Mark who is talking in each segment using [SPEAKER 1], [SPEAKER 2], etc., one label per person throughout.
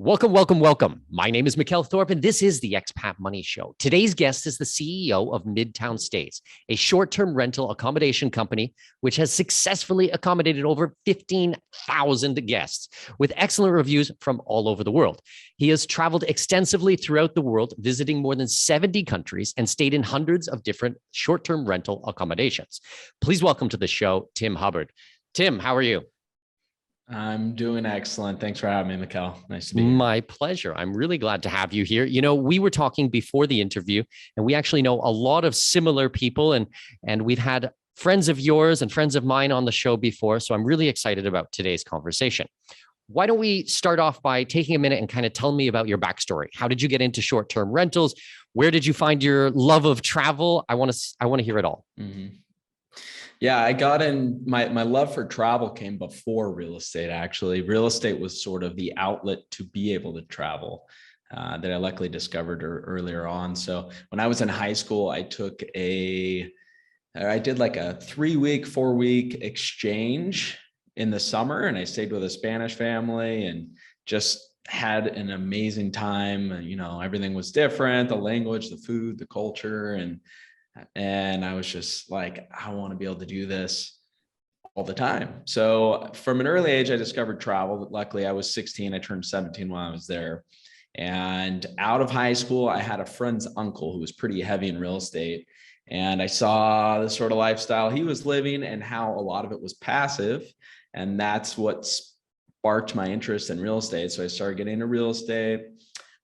[SPEAKER 1] Welcome, welcome, welcome. My name is Mikkel Thorpe, and this is the Expat Money Show. Today's guest is the CEO of Midtown Stays, a short-term rental accommodation company which has successfully accommodated over 15,000 guests with excellent reviews from all over the world. He has traveled extensively throughout the world, visiting more than 70 countries and stayed in hundreds of different short-term rental accommodations. Please welcome to the show, Tim Hubbard. Tim, how are you?
[SPEAKER 2] I'm doing excellent. Thanks for having me, Mikkel. Nice to be here.
[SPEAKER 1] My pleasure. I'm really glad to have you here. You know, we were talking before the interview, and we actually know a lot of similar people, and we've had friends of yours and friends of mine on the show before. So I'm really excited about today's conversation. Why don't we start off by taking a minute and kind of tell me about your backstory? How did you get into short-term rentals? Where did you find your love of travel? I want to hear it all.
[SPEAKER 2] Mm-hmm. Yeah, I got in, my love for travel came before real estate, actually. Real estate was sort of the outlet to be able to travel that I luckily discovered earlier on. So when I was in high school, I did like a 3-week, 4-week exchange in the summer, and I stayed with a Spanish family and just had an amazing time. You know, everything was different, the language, the food, the culture, and I was just like, I want to be able to do this all the time. So from an early age, I discovered travel. Luckily, I was 16. I turned 17 while I was there. And out of high school, I had a friend's uncle who was pretty heavy in real estate. And I saw the sort of lifestyle he was living and how a lot of it was passive. And that's what sparked my interest in real estate. So I started getting into real estate.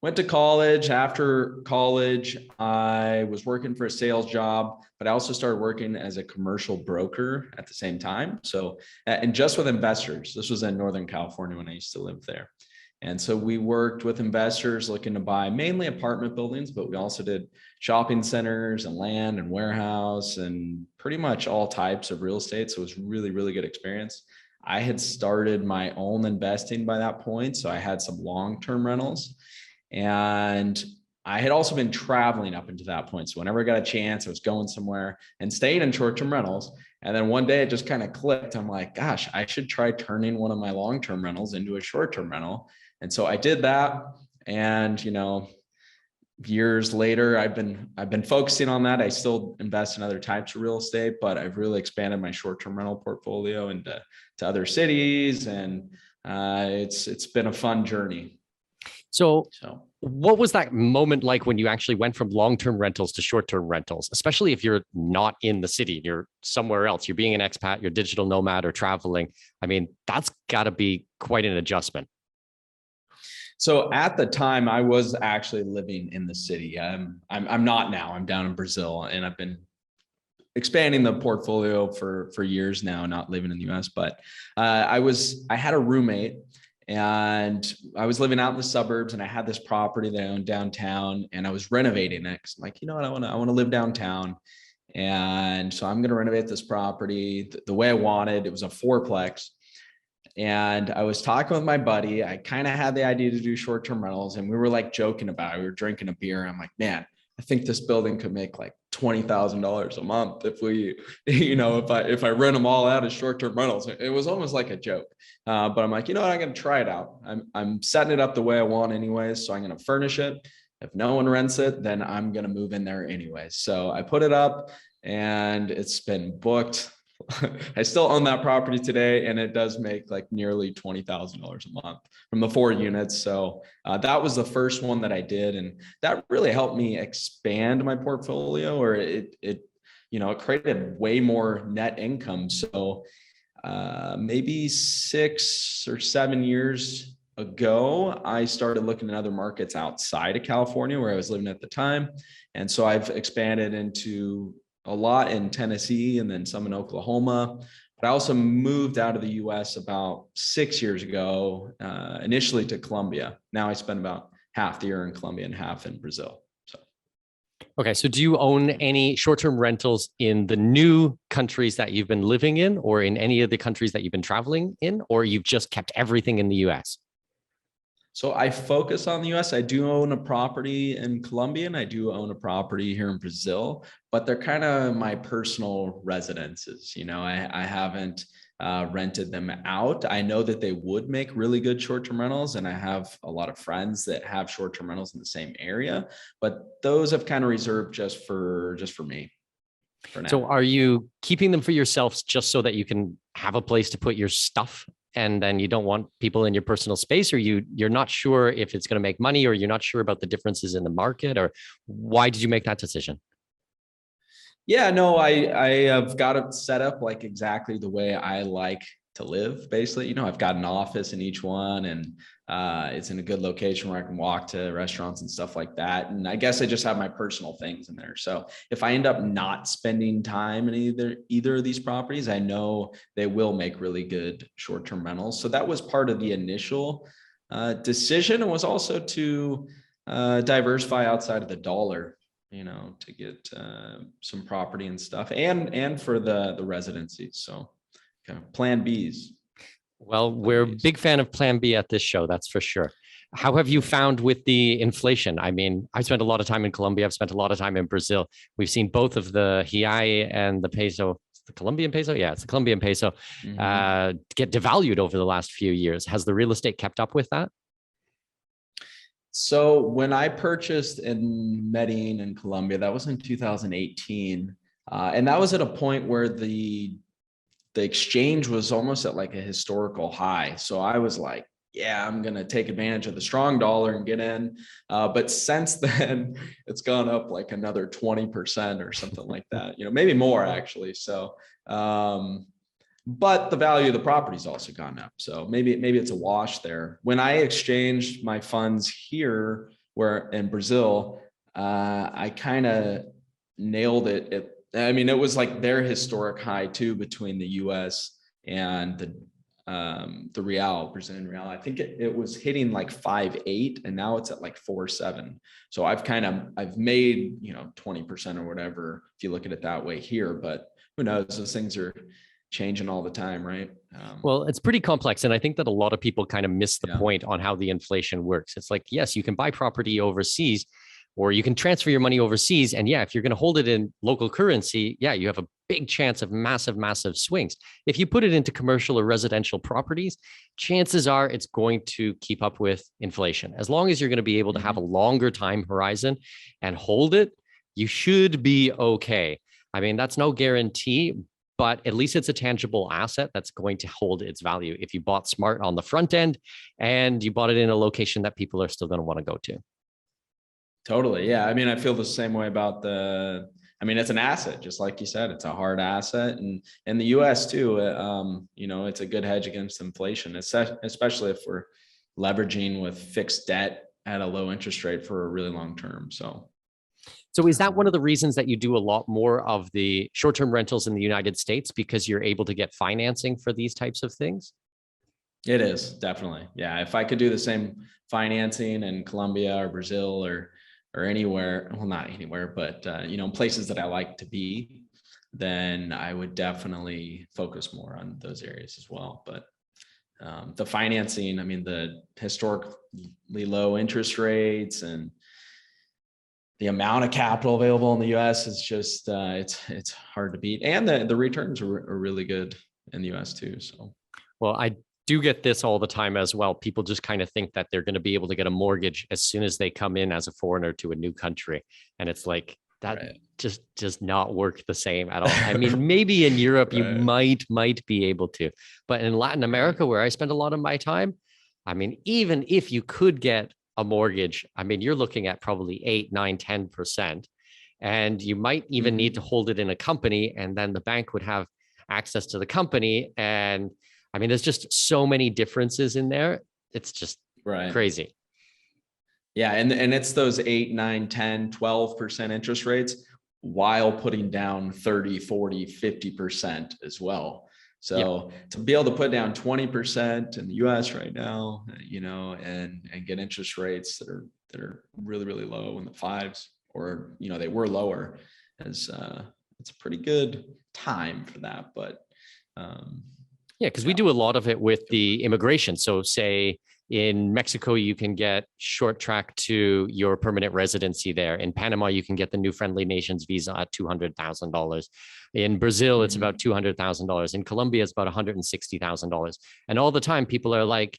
[SPEAKER 2] Went to college. After college, I was working for a sales job, but I also started working as a commercial broker at the same time. So, and just with investors. This was in Northern California when I used to live there. And so we worked with investors looking to buy mainly apartment buildings, but we also did shopping centers and land and warehouse and pretty much all types of real estate. So it was really, really good experience. I had started my own investing by that point. So I had some long-term rentals. And I had also been traveling up until that point. So whenever I got a chance, I was going somewhere and staying in short-term rentals. And then one day it just kind of clicked. I'm like, gosh, I should try turning one of my long-term rentals into a short-term rental. And so I did that. And, you know, years later, I've been focusing on that. I still invest in other types of real estate, but I've really expanded my short-term rental portfolio into other cities. And it's been a fun journey.
[SPEAKER 1] So what was that moment like when you actually went from long-term rentals to short-term rentals, especially if you're not in the city, you're somewhere else, you're being an expat, you're digital nomad or traveling? I mean, that's got to be quite an adjustment.
[SPEAKER 2] So at the time I was actually living in the city. I'm not now. I'm down in Brazil, and I've been expanding the portfolio for years now, not living in the US, but I had a roommate. And I was living out in the suburbs, and I had this property that I owned downtown, and I was renovating it. I'm like, you know what, I want to live downtown. And so I'm going to renovate this property the way I wanted. It was a 4-plex. And I was talking with my buddy. I kind of had the idea to do short-term rentals, and we were like joking about it. We were drinking a beer. I'm like, man, I think this building could make like $20,000 a month if we, you know, if I rent them all out as short-term rentals. It was almost like a joke. But I'm like, you know what, I'm going to try it out. I'm setting it up the way I want anyways. So I'm going to furnish it. If no one rents it, then I'm going to move in there anyways. So I put it up, and it's been booked. I still own that property today, and it does make like nearly $20,000 a month from the 4 units. So that was the first one that I did, and that really helped me expand my portfolio, or it created way more net income. So maybe 6 or 7 years ago, I started looking at other markets outside of California where I was living at the time. And so I've expanded into a lot in Tennessee and then some in Oklahoma. But I also moved out of the US about 6 years ago, initially to Colombia. Now I spend about half the year in Colombia and half in Brazil.
[SPEAKER 1] Okay. So do you own any short-term rentals in the new countries that you've been living in, or in any of the countries that you've been traveling in, or you've just kept everything in the US?
[SPEAKER 2] So I focus on the US. I do own a property in Colombia, and I do own a property here in Brazil, but they're kind of my personal residences. You know, I haven't rented them out. I know that they would make really good short-term rentals, and I have a lot of friends that have short-term rentals in the same area, but those have kind of reserved just for me for
[SPEAKER 1] So
[SPEAKER 2] now.
[SPEAKER 1] are you keeping them for yourselves just so that you can have a place to put your stuff and then you don't want people in your personal space, or you're not sure if it's going to make money, or you're not sure about the differences in the market, or why did you make that decision?
[SPEAKER 2] Yeah, no, I have got it set up like exactly the way I like to live. Basically, I've got an office in each one, and it's in a good location where I can walk to restaurants and stuff like that. And I guess I just have my personal things in there. So if I end up not spending time in either of these properties, I know they will make really good short-term rentals. So that was part of the initial decision. It was also to diversify outside of the dollar, to get some property and stuff, and for the residencies. So kind of plan Bs.
[SPEAKER 1] Well, we're a big fan of Plan B at this show, that's for sure. How have you found with the inflation? I mean, I spent a lot of time in Colombia. I've spent a lot of time in Brazil. We've seen both of the hiai and the peso, the Colombian peso. Yeah, it's the Colombian peso, get devalued over the last few years. Has the real estate kept up with that?
[SPEAKER 2] So when I purchased in Medellin in Colombia, that was in 2018. And that was at a point where the exchange was almost at like a historical high. So I was like, yeah, I'm going to take advantage of the strong dollar and get in. But since then, it's gone up like another 20% or something like that, maybe more actually. So, but the value of the property's also gone up. So maybe it's a wash there. When I exchanged my funds here, where in Brazil, I kind of nailed it. It was like their historic high too, between the US and the real, Brazilian real. I think it was hitting like 5.8, and now it's at like 4.7. So I've made, 20% or whatever, if you look at it that way here, but who knows, those things are changing all the time, right?
[SPEAKER 1] Well, it's pretty complex. And I think that a lot of people kind of miss the point on how the inflation works. It's like, yes, you can buy property overseas, or you can transfer your money overseas. And yeah, if you're going to hold it in local currency, yeah, you have a big chance of massive, massive swings. If you put it into commercial or residential properties, chances are it's going to keep up with inflation. As long as you're going to be able to have a longer time horizon and hold it, you should be okay. I mean, that's no guarantee, but at least it's a tangible asset that's going to hold its value if you bought smart on the front end and you bought it in a location that people are still going to want to go to.
[SPEAKER 2] Totally. Yeah. I feel the same way about it's an asset, just like you said, it's a hard asset. And in the US too, it's a good hedge against inflation, especially if we're leveraging with fixed debt at a low interest rate for a really long term. So
[SPEAKER 1] is that one of the reasons that you do a lot more of the short-term rentals in the United States, because you're able to get financing for these types of things?
[SPEAKER 2] It is, definitely. Yeah. If I could do the same financing in Colombia or Brazil or anywhere, well, not anywhere, but places that I like to be, then I would definitely focus more on those areas as well. But the financing, the historically low interest rates and the amount of capital available in the US is just, it's hard to beat. And the returns are really good in the US too. So,
[SPEAKER 1] well, I do get this all the time as well. People just kind of think that they're going to be able to get a mortgage as soon as they come in as a foreigner to a new country. And it's like, that just does not work the same at all. Maybe in Europe, you might be able to, but in Latin America, where I spend a lot of my time, even if you could get a mortgage, you're looking at probably 8, 9, 10%. And you might even need to hold it in a company, and then the bank would have access to the company. And there's just so many differences in there. It's just crazy.
[SPEAKER 2] Yeah. And it's those 8, 9, 10, 12% interest rates while putting down 30, 40, 50% as well. So to be able to put down 20% in the US right now, and get interest rates that are really, really low in the fives, or, they were lower, as it's a pretty good time for that. But
[SPEAKER 1] because we do a lot of it with the immigration. So say In Mexico, you can get short track to your permanent residency there. In Panama, you can get the new friendly nations visa at $200,000. In Brazil, it's about $200,000. In Colombia, it's about $160,000. And all the time, people are like,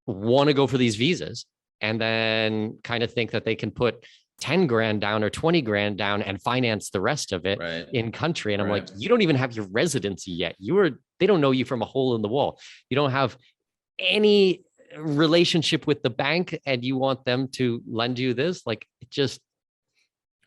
[SPEAKER 1] want to go for these visas and then kind of think that they can put 10 grand down or 20 grand down and finance the rest of it in country. And I'm like, you don't even have your residency yet. They don't know you from a hole in the wall. You don't have any relationship with the bank and you want them to lend you this. Like, it just,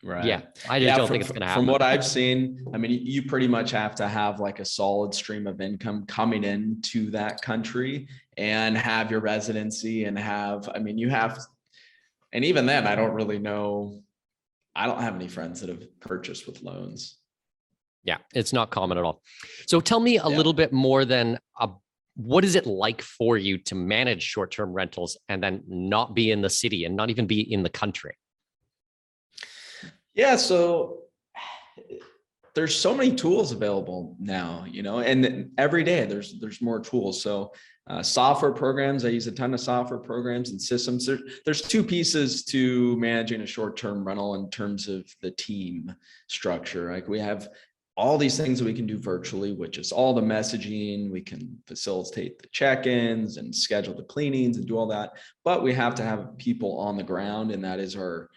[SPEAKER 1] yeah, I just don't think it's going to happen.
[SPEAKER 2] From what I've seen, I mean, you pretty much have to have like a solid stream of income coming into that country and have your residency and have, I mean, you have, and even then, I don't really know. I don't have any friends that have purchased with loans.
[SPEAKER 1] Yeah, it's not common at all. So tell me a little bit more than what is it like for you to manage short-term rentals and then not be in the city and not even be in the country?
[SPEAKER 2] Yeah, so there's so many tools available now, you know, and every day there's more tools. So software programs, I use a ton of software programs and systems. There's two pieces to managing a short-term rental in terms of the team structure. Like we have all these things that we can do virtually, which is all the messaging. We can facilitate the check-ins and schedule the cleanings and do all that. But we have to have people on the ground, and those are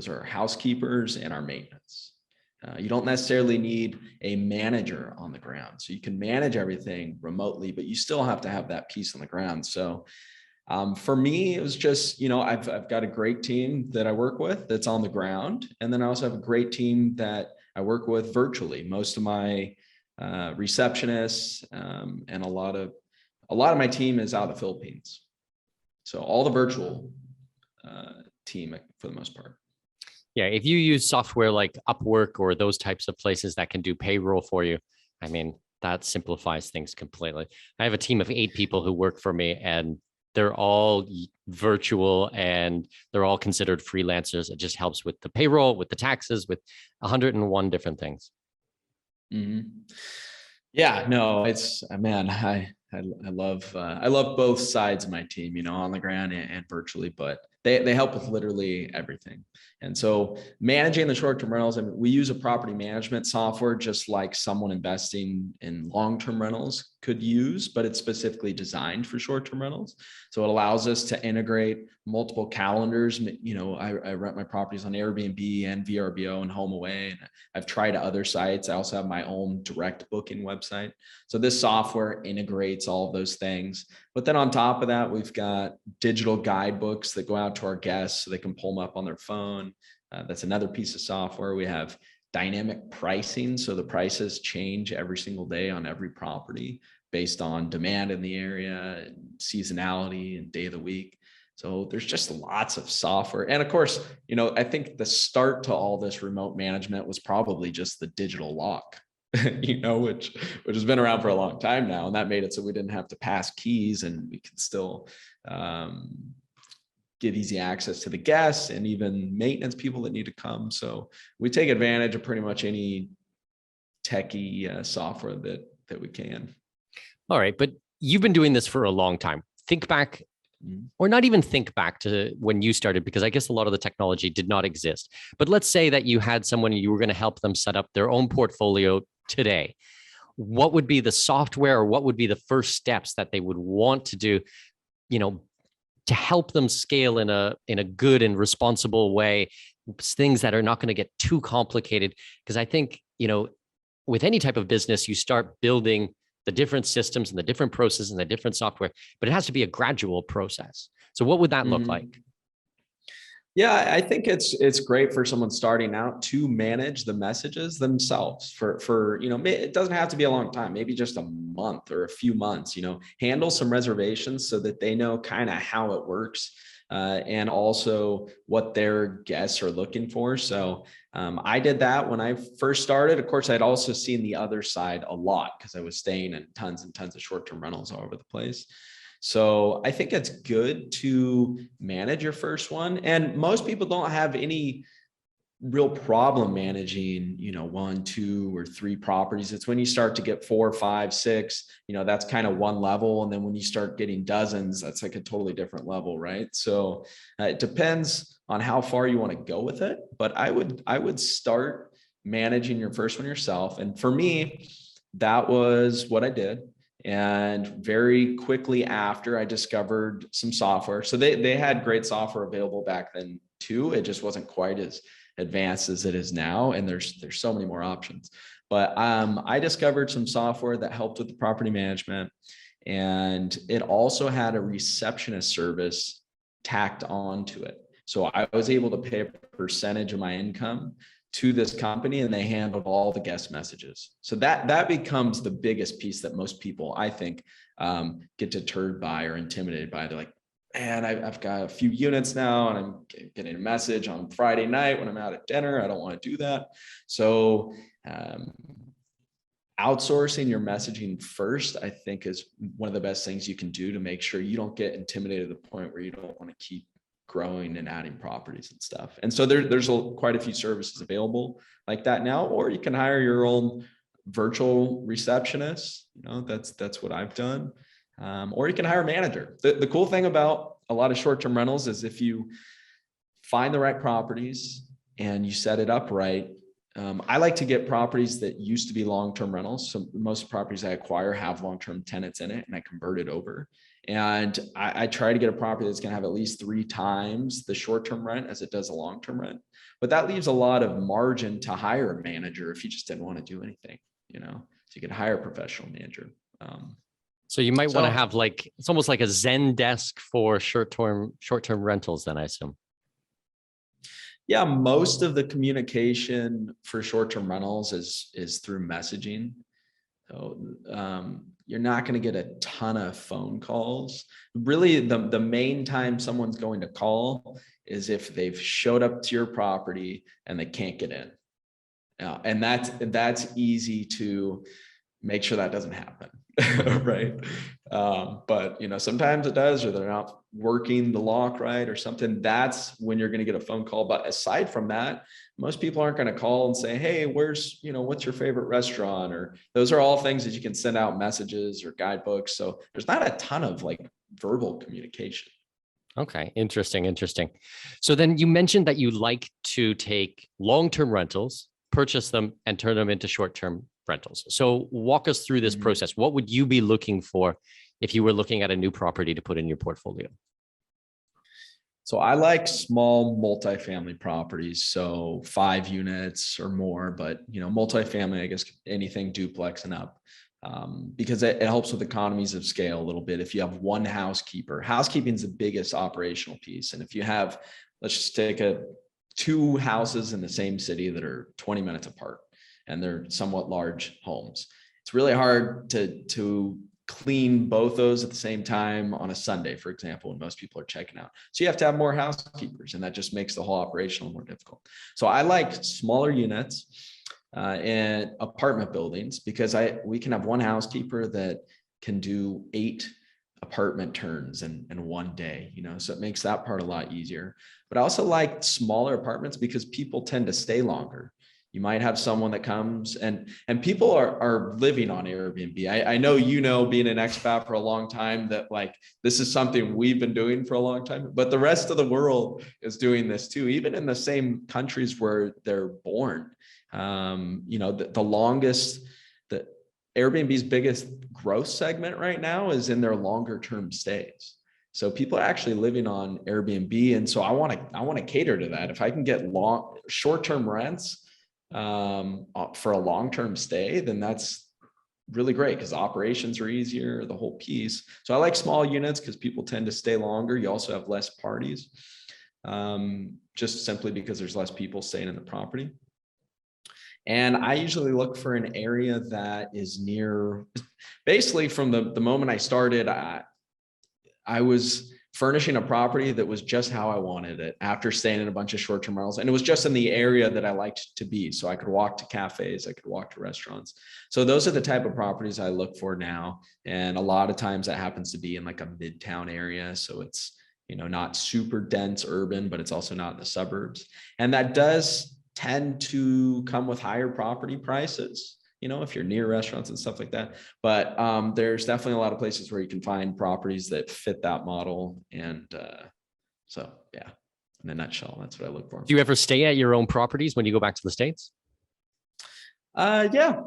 [SPEAKER 2] our housekeepers and our maintenance. You don't necessarily need a manager on the ground. So you can manage everything remotely, but you still have to have that piece on the ground. So for me, it was just, you know, I've got a great team that I work with that's on the ground. And then I also have a great team that I work with virtually. Most of my receptionists and a lot of my team is out of the Philippines. So all the virtual team for the most part.
[SPEAKER 1] Yeah, if you use software like Upwork or those types of places that can do payroll for you, I mean, that simplifies things completely. I have a team of 8 people who work for me, and they're all virtual and they're all considered freelancers. It just helps with the payroll, with the taxes, with 101 different things.
[SPEAKER 2] Mm-hmm. Yeah, no, it's, man, I love both sides of my team, you know, on the ground and virtually, but they help with literally everything. And so managing the short-term rentals, I mean, we use a property management software just like someone investing in long-term rentals could use, but it's specifically designed for short-term rentals. So it allows us to integrate multiple calendars. You know, I rent my properties on Airbnb and VRBO and HomeAway, and I've tried other sites. I also have my own direct booking website. So this software integrates all of those things. But then on top of that, we've got digital guidebooks that go out to our guests so they can pull them up on their phone. That's another piece of software. We have dynamic pricing. So the prices change every single day on every property based on demand in the area, and seasonality, and day of the week. So there's just lots of software. And of course, you know, I think the start to all this remote management was probably just the digital lock, you know, which has been around for a long time now. And that made it so we didn't have to pass keys, and we could still give easy access to the guests and even maintenance people that need to come. So we take advantage of pretty much any techie software that we can.
[SPEAKER 1] All right. But you've been doing this for a long time. Think back, or not even think back to when you started, because I guess a lot of the technology did not exist. But let's say that you had someone, you were going to help them set up their own portfolio today. What would be the software, or what would be the first steps that they would want to do, you know, to help them scale in a good and responsible way, things that are not going to get too complicated? Because I think, you know, with any type of business, you start building the different systems and the different processes and the different software, but it has to be a gradual process. So what would that look like?
[SPEAKER 2] Yeah, I think it's great for someone starting out to manage the messages themselves for, you know, it doesn't have to be a long time, maybe just a month or a few months, you know, handle some reservations so that they know kind of how it works. And also what their guests are looking for. So I did that when I first started. Of course, I'd also seen the other side a lot because I was staying in tons and tons of short-term rentals all over the place. So I think it's good to manage your first one. And most people don't have any real problem managing, 1, 2, or 3 properties. It's when you start to get 4, 5, 6, that's kind of one level. And then when you start getting dozens, that's like a totally different level, right? So it depends on how far you want to go with it. But I would start managing your first one yourself. And for me, that was what I did. And very quickly after, I discovered some software. So they had great software available back then too. It just wasn't quite as advanced as it is now, and there's so many more options. But I discovered some software that helped with the property management, and it also had a receptionist service tacked onto it. So I was able to pay a percentage of my income to this company, and they handled all the guest messages. So that becomes the biggest piece that most people, I think, get deterred by or intimidated by. They're like, man, I've got a few units now, and I'm getting a message on Friday night when I'm out at dinner. I don't want to do that. So outsourcing your messaging first, I think, is one of the best things you can do to make sure you don't get intimidated to the point where you don't want to keep growing and adding properties and stuff. And so there's quite a few services available like that now, or you can hire your own virtual receptionist. That's what I've done. Or you can hire a manager. The cool thing about a lot of short-term rentals is if you find the right properties and you set it up right. I like to get properties that used to be long-term rentals. So most properties I acquire have long-term tenants in it, and I convert it over. And I try to get a property that's going to have at least 3 times the short-term rent as it does a long-term rent. But that leaves a lot of margin to hire a manager if you just didn't want to do anything, so you could hire a professional manager.
[SPEAKER 1] So you might want to have it's almost like a Zen desk for short-term rentals then, I assume.
[SPEAKER 2] Yeah, most of the communication for short-term rentals is through messaging. So you're not going to get a ton of phone calls. Really, the main time someone's going to call is if they've showed up to your property and they can't get in. And that's easy to make sure that doesn't happen. Right. But sometimes it does, or they're not working the lock right or something. That's when you're going to get a phone call. But aside from that, most people aren't going to call and say, hey, what's your favorite restaurant? Or those are all things that you can send out messages or guidebooks. So there's not a ton of verbal communication.
[SPEAKER 1] Okay. Interesting. So then you mentioned that you like to take long-term rentals, purchase them, and turn them into short-term rentals. So walk us through this process. What would you be looking for if you were looking at a new property to put in your portfolio?
[SPEAKER 2] So I like small multifamily properties, so 5 units or more, but multifamily, I guess anything duplex and up, because it helps with economies of scale a little bit. If you have one housekeeper, housekeeping is the biggest operational piece. And if you have, let's just take 2 houses in the same city that are 20 minutes apart, and they're somewhat large homes, it's really hard to clean both those at the same time on a Sunday, for example, when most people are checking out. So you have to have more housekeepers, and that just makes the whole operation more difficult. So I like smaller units and apartment buildings, because we can have one housekeeper that can do 8 apartment turns in one day, so it makes that part a lot easier. But I also like smaller apartments because people tend to stay longer. You might have someone that comes and people are living on Airbnb. I know, being an expat for a long time, that this is something we've been doing for a long time, but the rest of the world is doing this too, even in the same countries where they're born. The Airbnb's biggest growth segment right now is in their longer term stays. So people are actually living on Airbnb. And so I want to cater to that. If I can get short-term rents for a long-term stay, then that's really great, because operations are easier, the whole piece. So I like small units because people tend to stay longer. You also have less parties, just simply because there's less people staying in the property. And I usually look for an area that is near, basically from the moment I started, I was furnishing a property that was just how I wanted it after staying in a bunch of short-term rentals. And it was just in the area that I liked to be. So I could walk to cafes, I could walk to restaurants. So those are the type of properties I look for now. And a lot of times that happens to be in a midtown area. So it's, not super dense urban, but it's also not in the suburbs. And that does tend to come with higher property prices, if you're near restaurants and stuff like that. But there's definitely a lot of places where you can find properties that fit that model. And so, yeah, in a nutshell, that's what I look for.
[SPEAKER 1] Do you ever stay at your own properties when you go back to the States?
[SPEAKER 2] Yeah.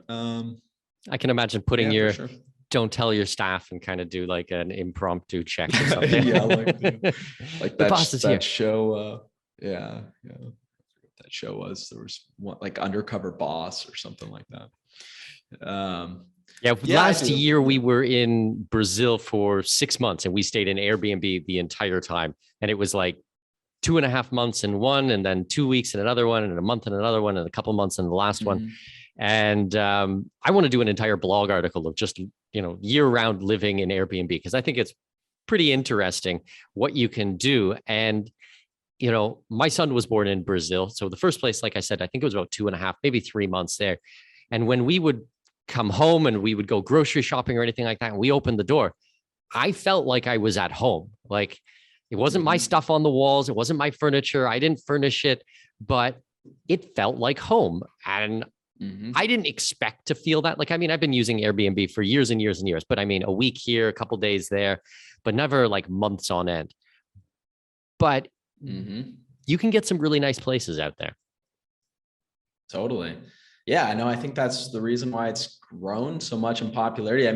[SPEAKER 1] I can imagine putting your
[SPEAKER 2] sure.
[SPEAKER 1] don't tell your staff and kind of do like an impromptu check or something.
[SPEAKER 2] Yeah, like that show. Yeah. That show was, there was one like Undercover Boss or something like that.
[SPEAKER 1] Last year we were in Brazil for 6 months and we stayed in Airbnb the entire time. And it was like 2.5 months in one, and then 2 weeks in another one, and a month in another one, and a couple months in the last one. And I want to do an entire blog article of just, year-round living in Airbnb, because I think it's pretty interesting what you can do. And, my son was born in Brazil. So the first place, like I said, I think it was about 2.5, maybe 3 months there. And when we would come home and we would go grocery shopping or anything like that, and we opened the door, I felt like I was at home. Like, it wasn't my stuff on the walls. It wasn't my furniture. I didn't furnish it, but it felt like home. And I didn't expect to feel that. Like, I've been using Airbnb for years and years and years, but a week here, a couple days there, but never like months on end. But you can get some really nice places out there.
[SPEAKER 2] Totally. Yeah, no, I think that's the reason why it's grown so much in popularity.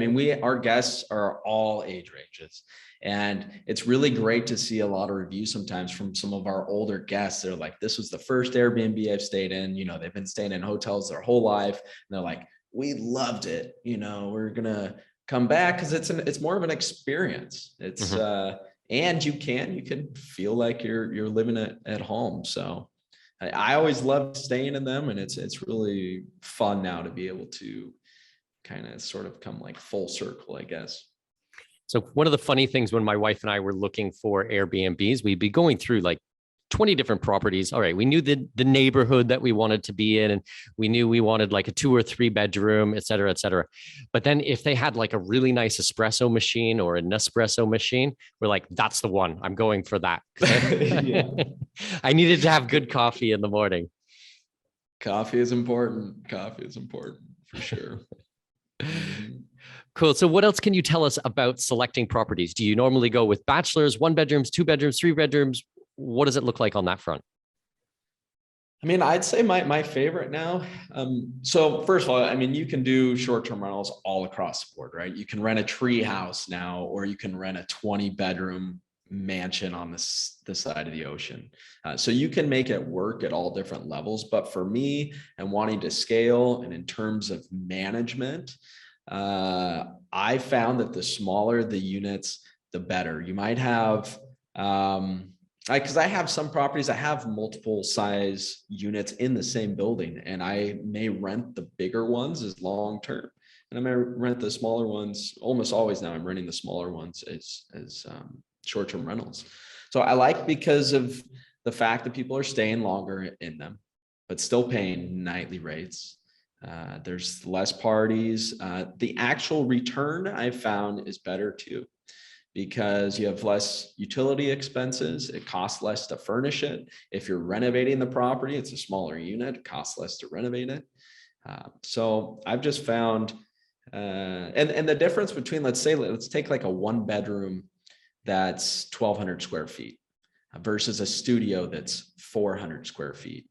[SPEAKER 2] Our guests are all age ranges, and it's really great to see a lot of reviews sometimes from some of our older guests. They're like, this was the first Airbnb I've stayed in. They've been staying in hotels their whole life. And they're like, we loved it. We're going to come back because it's more of an experience. It's, and you can feel like you're living at home. So I always loved staying in them, and it's really fun now to be able to kind of sort of come like full circle, I guess.
[SPEAKER 1] So one of the funny things when my wife and I were looking for Airbnbs, we'd be going through like 20 different properties. All right, we knew the neighborhood that we wanted to be in, and we knew we wanted like a 2 or 3 bedroom, et cetera, et cetera. But then if they had like a really nice espresso machine or a Nespresso machine, we're like, that's the one. I'm going for that. I needed to have good coffee in the morning.
[SPEAKER 2] Coffee is important for sure.
[SPEAKER 1] Cool. So what else can you tell us about selecting properties? Do you normally go with bachelors, 1 bedrooms, 2 bedrooms, 3 bedrooms? What does it look like on that front?
[SPEAKER 2] I'd say my favorite now. So first of all, you can do short-term rentals all across the board, right? You can rent a tree house now, or you can rent a 20-bedroom mansion on the side of the ocean. So you can make it work at all different levels. But for me, and wanting to scale, and in terms of management, I found that the smaller the units, the better. You might have, because I have some properties that have multiple size units in the same building, and I may rent the bigger ones as long-term, and I may rent the smaller ones. Almost always now I'm renting the smaller ones as short-term rentals. So I like, because of the fact that people are staying longer in them, but still paying nightly rates. There's less parties. The actual return I've found is better too, because you have less utility expenses. It costs less to furnish it. If you're renovating the property, it's a smaller unit. It costs less to renovate it. So I've just found, and the difference between, let's take like a 1-bedroom that's 1,200 square feet versus a studio that's 400 square feet.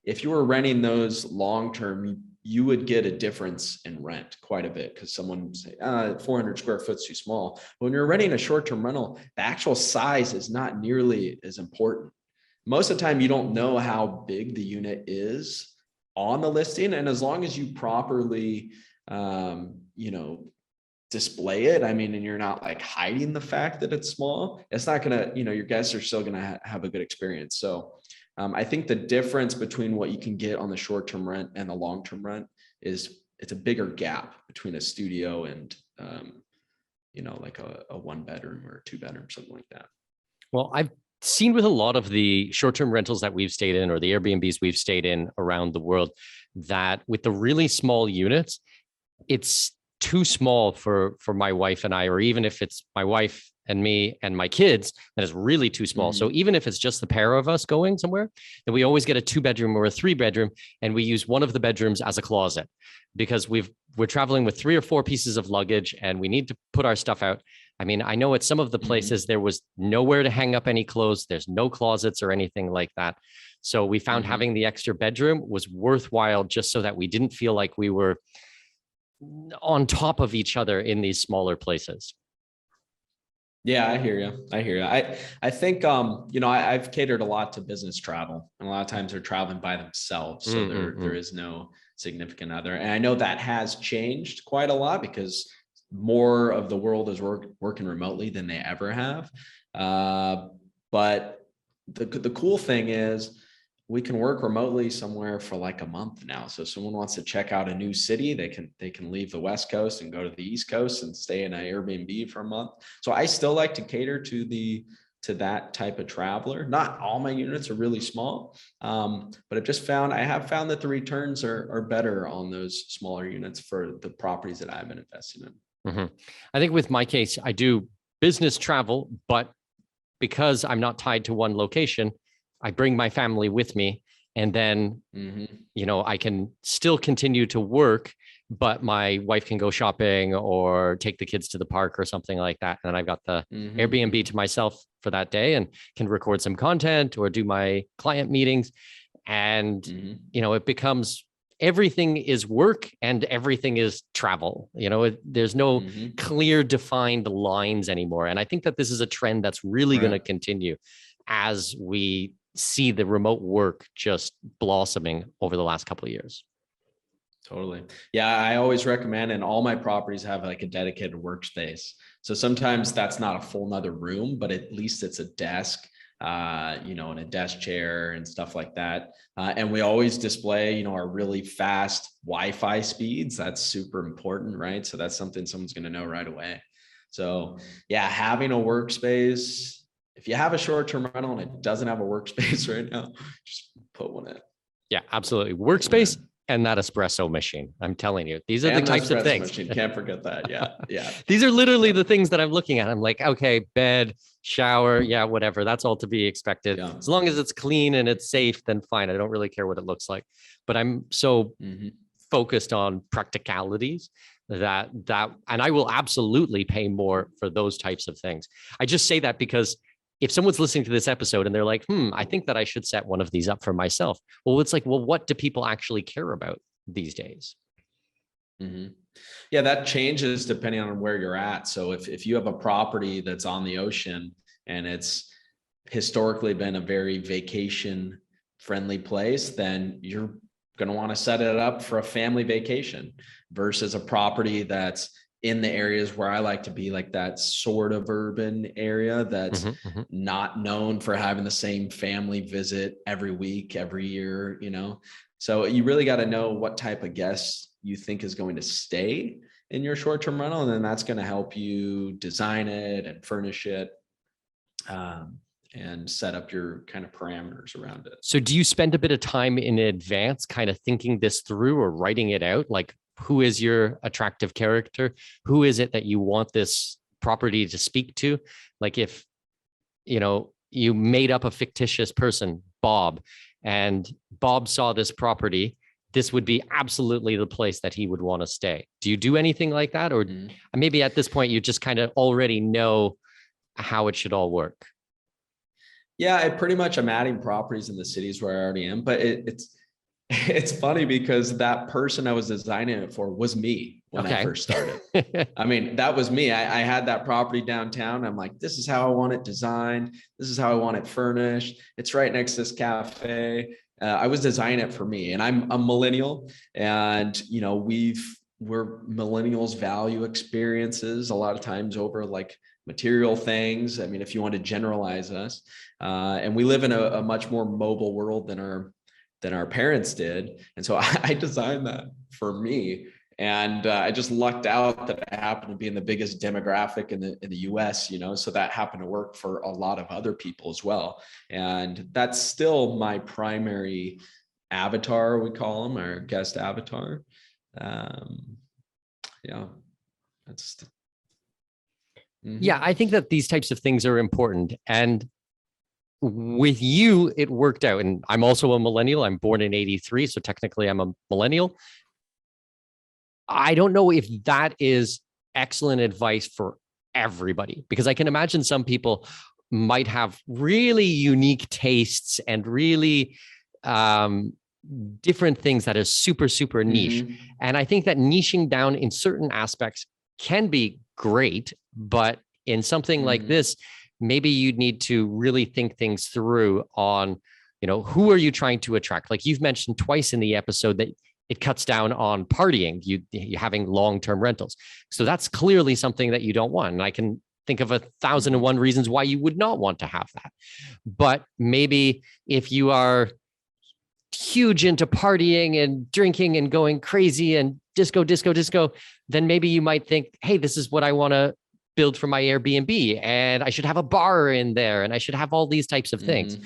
[SPEAKER 2] If you were renting those long-term, you would get a difference in rent quite a bit, because someone would say, 400 square foot's too small. But when you're renting a short-term rental, the actual size is not nearly as important. Most of the time, you don't know how big the unit is on the listing. And as long as you properly, display it, and you're not like hiding the fact that it's small, it's not gonna, your guests are still gonna have a good experience. So I think the difference between what you can get on the short-term rent and the long-term rent is it's a bigger gap between a studio and, like a 1-bedroom or a 2-bedroom, something like that.
[SPEAKER 1] Well, I've seen with a lot of the short-term rentals that we've stayed in, or the Airbnbs we've stayed in around the world, that with the really small units, it's too small for my wife and I, or even if it's my wife and me and my kids, that is really too small. So even if it's just the pair of us going somewhere, then we always get a 2-bedroom or a 3-bedroom, and we use one of the bedrooms as a closet because we're traveling with 3 or 4 pieces of luggage and we need to put our stuff out. I mean, I know at some of the places there was nowhere to hang up any clothes. There's no closets or anything like that. So we found having the extra bedroom was worthwhile just so that we didn't feel like we were on top of each other in these smaller places.
[SPEAKER 2] Yeah, I hear you. I think, I've catered a lot to business travel, and a lot of times they're traveling by themselves. So there is no significant other. And I know that has changed quite a lot because more of the world is working remotely than they ever have. But the cool thing is we can work remotely somewhere for like a month now. So if someone wants to check out a new city, they can leave the West Coast and go to the East Coast and stay in an Airbnb for a month. So I still like to cater to that type of traveler. Not all my units are really small, but I have found that the returns are better on those smaller units for the properties that I've been investing in.
[SPEAKER 1] I think with my case, I do business travel, but because I'm not tied to one location, I bring my family with me, and then, I can still continue to work, but my wife can go shopping or take the kids to the park or something like that. And I've got the Airbnb to myself for that day and can record some content or do my client meetings. And, it becomes everything is work and everything is travel. There's no clear defined lines anymore. And I think that this is a trend that's really going to continue as we see the remote work just blossoming over the last couple of years.
[SPEAKER 2] Totally. Yeah, I always recommend, and all my properties have like a dedicated workspace. So sometimes that's not a full nother room, but at least it's a desk, and a desk chair and stuff like that. And we always display, our really fast Wi-Fi speeds. That's super important, right? So that's something someone's going to know right away. So yeah, having a workspace. If you have a short-term rental and it doesn't have a workspace right now, just put one in.
[SPEAKER 1] Yeah, absolutely. Workspace and that espresso machine. I'm telling you, these are the types of things.
[SPEAKER 2] Machine. Can't forget that. Yeah.
[SPEAKER 1] These are literally the things that I'm looking at. I'm like, okay, bed, shower, yeah, whatever. That's all to be expected. Yeah. As long as it's clean and it's safe, then fine. I don't really care what it looks like. But I'm so focused on practicalities that and I will absolutely pay more for those types of things. I just say that because if someone's listening to this episode and they're like, I think that I should set one of these up for myself. Well, it's like, what do people actually care about these days?
[SPEAKER 2] Yeah, that changes depending on where you're at. So if you have a property that's on the ocean and it's historically been a very vacation friendly place, then you're going to want to set it up for a family vacation versus a property that's in the areas where I like to be, like that sort of urban area that's not known for having the same family visit every week, every year, So you really got to know what type of guest you think is going to stay in your short-term rental. And then that's going to help you design it and furnish it and set up your kind of parameters around it.
[SPEAKER 1] So do you spend a bit of time in advance kind of thinking this through or writing it out? Like, who is your attractive character? Who is it that you want this property to speak to? Like if, you made up a fictitious person, Bob, and Bob saw this property, this would be absolutely the place that he would want to stay. Do you do anything like that? Or maybe at this point, you just kind of already know how it should all work?
[SPEAKER 2] Yeah, I'm adding properties in the cities where I already am, but it's funny because that person I was designing it for was me when I first started. I mean, that was me. I had that property downtown. I'm like, this is how I want it designed. This is how I want it furnished. It's right next to this cafe. I was designing it for me, and I'm a millennial, and we're millennials value experiences a lot of times over like material things. I mean, if you want to generalize us, and we live in a much more mobile world than our parents did. And so I designed that for me. And I just lucked out that I happened to be in the biggest demographic in the US, so that happened to work for a lot of other people as well. And that's still my primary avatar, we call them, our guest avatar. Yeah, that's
[SPEAKER 1] Yeah, I think that these types of things are important. And with you, it worked out. And I'm also a millennial. I'm born in 83. So technically, I'm a millennial. I don't know if that is excellent advice for everybody, because I can imagine some people might have really unique tastes and really um, different things that are super, super niche. And I think that niching down in certain aspects can be great, but in something like this, maybe you'd need to really think things through on, who are you trying to attract? Like you've mentioned twice in the episode that it cuts down on partying, you having long-term rentals. So that's clearly something that you don't want. And I can think of 1,001 reasons why you would not want to have that. But maybe if you are huge into partying and drinking and going crazy and disco, then maybe you might think, hey, this is what I want to build for my Airbnb. And I should have a bar in there and I should have all these types of things.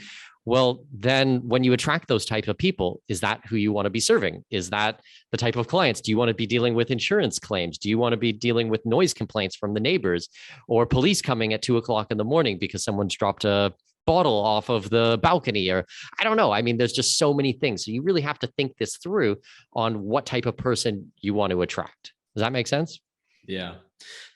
[SPEAKER 1] Well, then when you attract those type of people, is that who you want to be serving? Is that the type of clients? Do you want to be dealing with insurance claims? Do you want to be dealing with noise complaints from the neighbors or police coming at 2:00 in the morning because someone's dropped a bottle off of the balcony? Or I don't know. I mean, there's just so many things. So you really have to think this through on what type of person you want to attract. Does that make sense?
[SPEAKER 2] Yeah.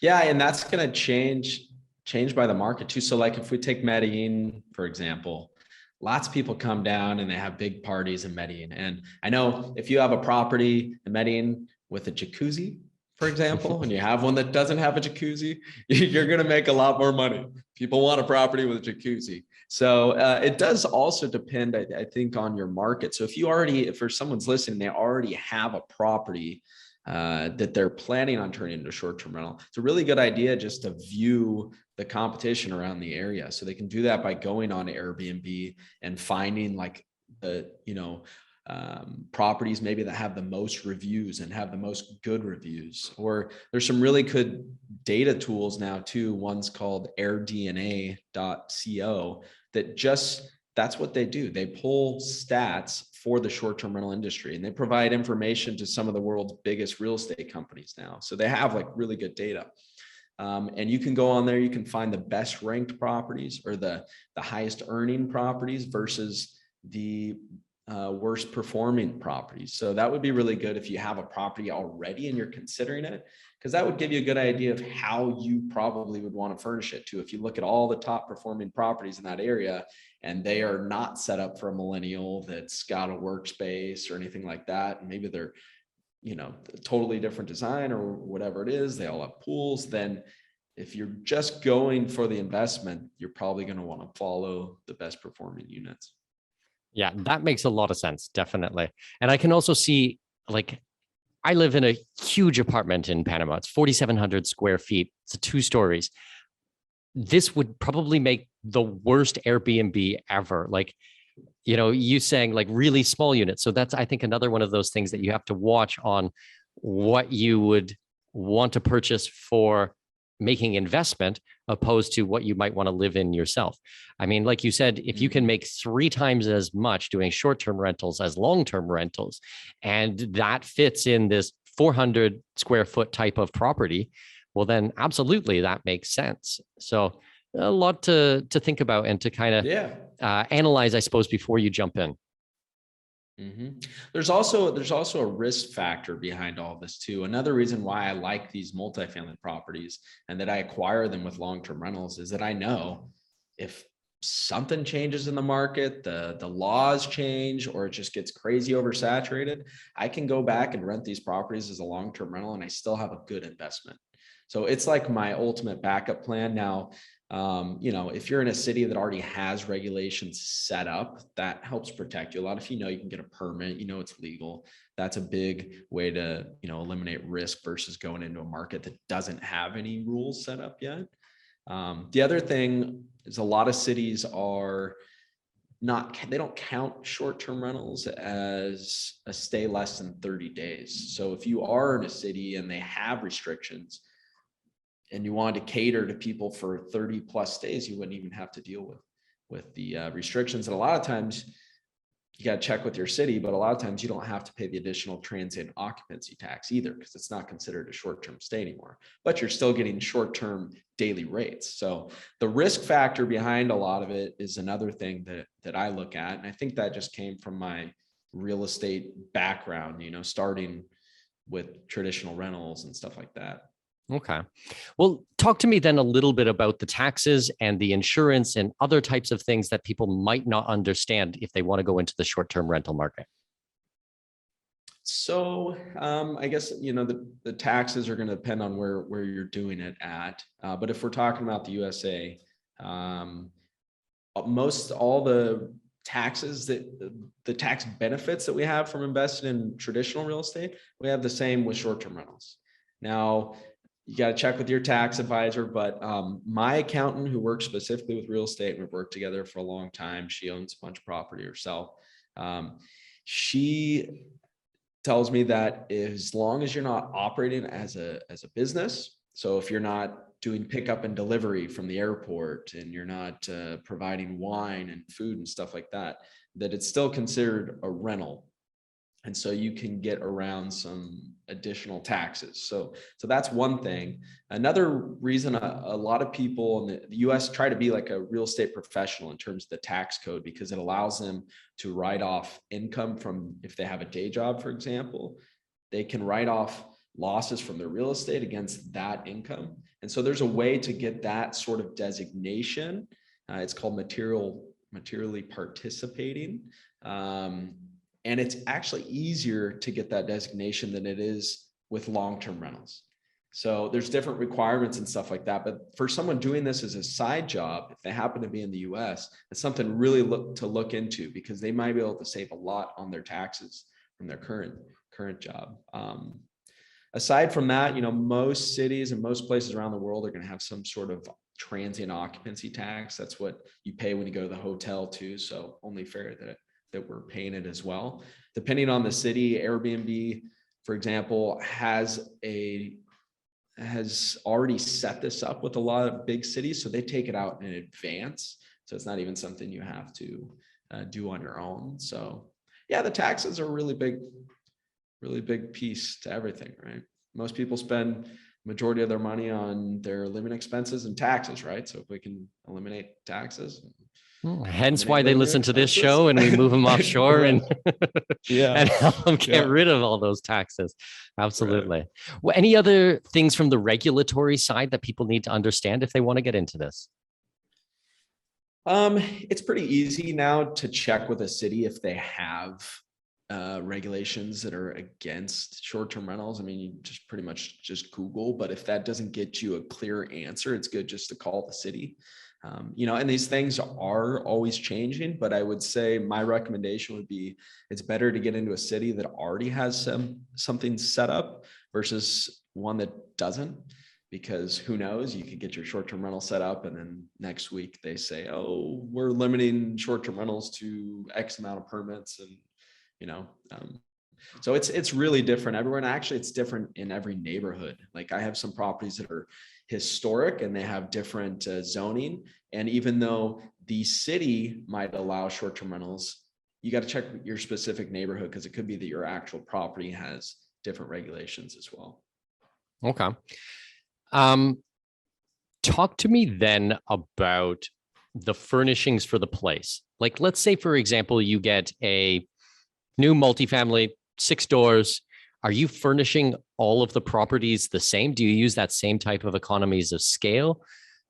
[SPEAKER 2] Yeah. And that's going to change by the market too. So like if we take Medellin, for example, lots of people come down and they have big parties in Medellin. And I know if you have a property in Medellin with a jacuzzi, for example, and you have one that doesn't have a jacuzzi, you're going to make a lot more money. People want a property with a jacuzzi. So it does also depend, I think, on your market. So if for someone's listening, they already have a property that they're planning on turning into a short-term rental, it's a really good idea just to view the competition around the area. So they can do that by going on Airbnb and finding like the, properties maybe that have the most reviews and have the most good reviews. Or there's some really good data tools now too. One's called airdna.co that's what they do. They pull stats for the short-term rental industry and they provide information to some of the world's biggest real estate companies now. So they have like really good data. And you can go on there, you can find the best ranked properties or the highest earning properties versus the worst performing properties. So that would be really good if you have a property already and you're considering it, because that would give you a good idea of how you probably would want to furnish it too. If you look at all the top performing properties in that area and they are not set up for a millennial that's got a workspace or anything like that, and maybe they're totally different design or whatever it is, they all have pools, then if you're just going for the investment, you're probably going to want to follow the best performing units.
[SPEAKER 1] Yeah, that makes a lot of sense. Definitely. And I can also see, like, I live in a huge apartment in Panama. It's 4,700 square feet. It's 2 stories. This would probably make the worst Airbnb ever. Like, you saying like really small units. So that's, I think, another one of those things that you have to watch on what you would want to purchase for making investment opposed to what you might want to live in yourself. I mean, like you said, if you can make 3 times as much doing short-term rentals as long-term rentals, and that fits in this 400 square foot type of property, well, then absolutely that makes sense. So a lot to think about and to kind of analyze, I suppose, before you jump in.
[SPEAKER 2] There's also a risk factor behind all this too. Another reason why I like these multifamily properties and that I acquire them with long-term rentals is that I know if something changes in the market, the laws change, or it just gets crazy oversaturated, I can go back and rent these properties as a long-term rental and I still have a good investment. So it's like my ultimate backup plan. Now, if you're in a city that already has regulations set up, that helps protect you a lot. If you can get a permit, it's legal. That's a big way to, eliminate risk versus going into a market that doesn't have any rules set up yet. The other thing is a lot of cities they don't count short-term rentals as a stay less than 30 days. So if you are in a city and they have restrictions, and you wanted to cater to people for 30 plus days, you wouldn't even have to deal with the restrictions. And a lot of times you got to check with your city, but a lot of times you don't have to pay the additional transient occupancy tax either, because it's not considered a short-term stay anymore, but you're still getting short-term daily rates. So the risk factor behind a lot of it is another thing that I look at. And I think that just came from my real estate background, starting with traditional rentals and stuff like that.
[SPEAKER 1] Okay. Well, talk to me then a little bit about the taxes and the insurance and other types of things that people might not understand if they want to go into the short-term rental market.
[SPEAKER 2] So I guess, the taxes are going to depend on where you're doing it at. But if we're talking about the USA, most all the taxes the tax benefits that we have from investing in traditional real estate, we have the same with short-term rentals. Now, you got to check with your tax advisor, but my accountant who works specifically with real estate, and we've worked together for a long time, she owns a bunch of property herself. She tells me that as long as you're not operating as a business, so if you're not doing pickup and delivery from the airport and you're not providing wine and food and stuff like that, that it's still considered a rental. And so you can get around some additional taxes. So that's one thing. Another reason a lot of people in the US try to be like a real estate professional in terms of the tax code, because it allows them to write off income from, if they have a day job, for example, they can write off losses from their real estate against that income. And so there's a way to get that sort of designation. It's called materially participating. And it's actually easier to get that designation than it is with long-term rentals. So there's different requirements and stuff like that. But for someone doing this as a side job, if they happen to be in the US, it's something really to look into, because they might be able to save a lot on their taxes from their current job. Aside from that, most cities and most places around the world are going to have some sort of transient occupancy tax. That's what you pay when you go to the hotel too. So only fair that we're paying it as well. Depending on the city, Airbnb, for example, has already set this up with a lot of big cities. So they take it out in advance. So it's not even something you have to do on your own. So yeah, the taxes are a really big piece to everything, right? Most people spend majority of their money on their living expenses and taxes, right? So if we can eliminate taxes,
[SPEAKER 1] hence why they listen to this show and we move them offshore and and help them get rid of all those taxes. Absolutely. Right. Well, any other things from the regulatory side that people need to understand if they want to get into this?
[SPEAKER 2] It's pretty easy now to check with a city if they have regulations that are against short-term rentals. I mean, you just pretty much just Google, but if that doesn't get you a clear answer, it's good just to call the city. And these things are always changing, but I would say my recommendation would be it's better to get into a city that already has something set up versus one that doesn't, because who knows, you could get your short-term rental set up and then next week they say, oh, we're limiting short-term rentals to X amount of permits. And so it's really different everywhere. And actually it's different in every neighborhood. Like I have some properties that are historic and they have different zoning. And even though the city might allow short-term rentals, you got to check your specific neighborhood, because it could be that your actual property has different regulations as well.
[SPEAKER 1] Okay. Talk to me then about the furnishings for the place. Like, let's say, for example, you get a new multifamily, 6 doors. Are you furnishing all of the properties the same? Do you use that same type of economies of scale?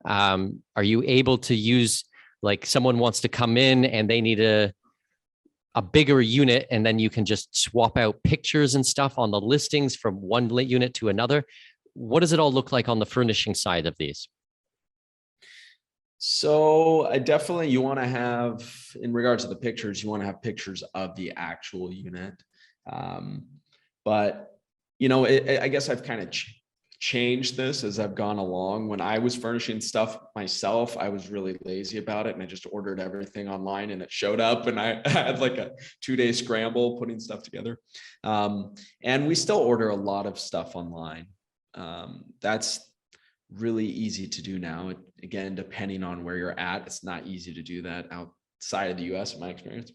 [SPEAKER 1] Are you able to use, like, someone wants to come in and they need a bigger unit, and then you can just swap out pictures and stuff on the listings from one unit to another? What does it all look like on the furnishing side of these?
[SPEAKER 2] So I definitely, you want to have, in regards to the pictures, you want to have pictures of the actual unit. But, I guess I've kind of changed this as I've gone along. When I was furnishing stuff myself, I was really lazy about it. And I just ordered everything online and it showed up, and I had like a 2-day scramble putting stuff together. And we still order a lot of stuff online. That's really easy to do now. Again, depending on where you're at, it's not easy to do that side of the US in my experience.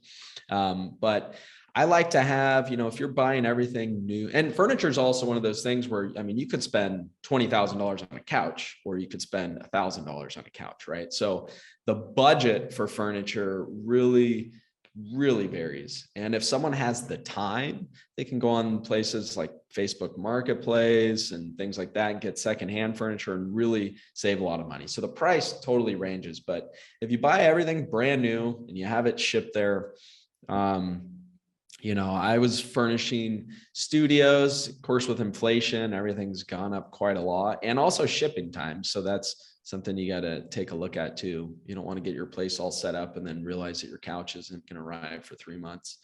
[SPEAKER 2] But I like to have, if you're buying everything new, and furniture is also one of those things where, you could spend $20,000 on a couch, or you could spend $1,000 on a couch, right? So the budget for furniture really varies. And if someone has the time, they can go on places like Facebook Marketplace and things like that and get secondhand furniture and really save a lot of money. So the price totally ranges. But if you buy everything brand new and you have it shipped there, I was furnishing studios. Of course, with inflation, everything's gone up quite a lot, and also shipping time. So that's something you got to take a look at too. You don't want to get your place all set up and then realize that your couch isn't going to arrive for 3 months.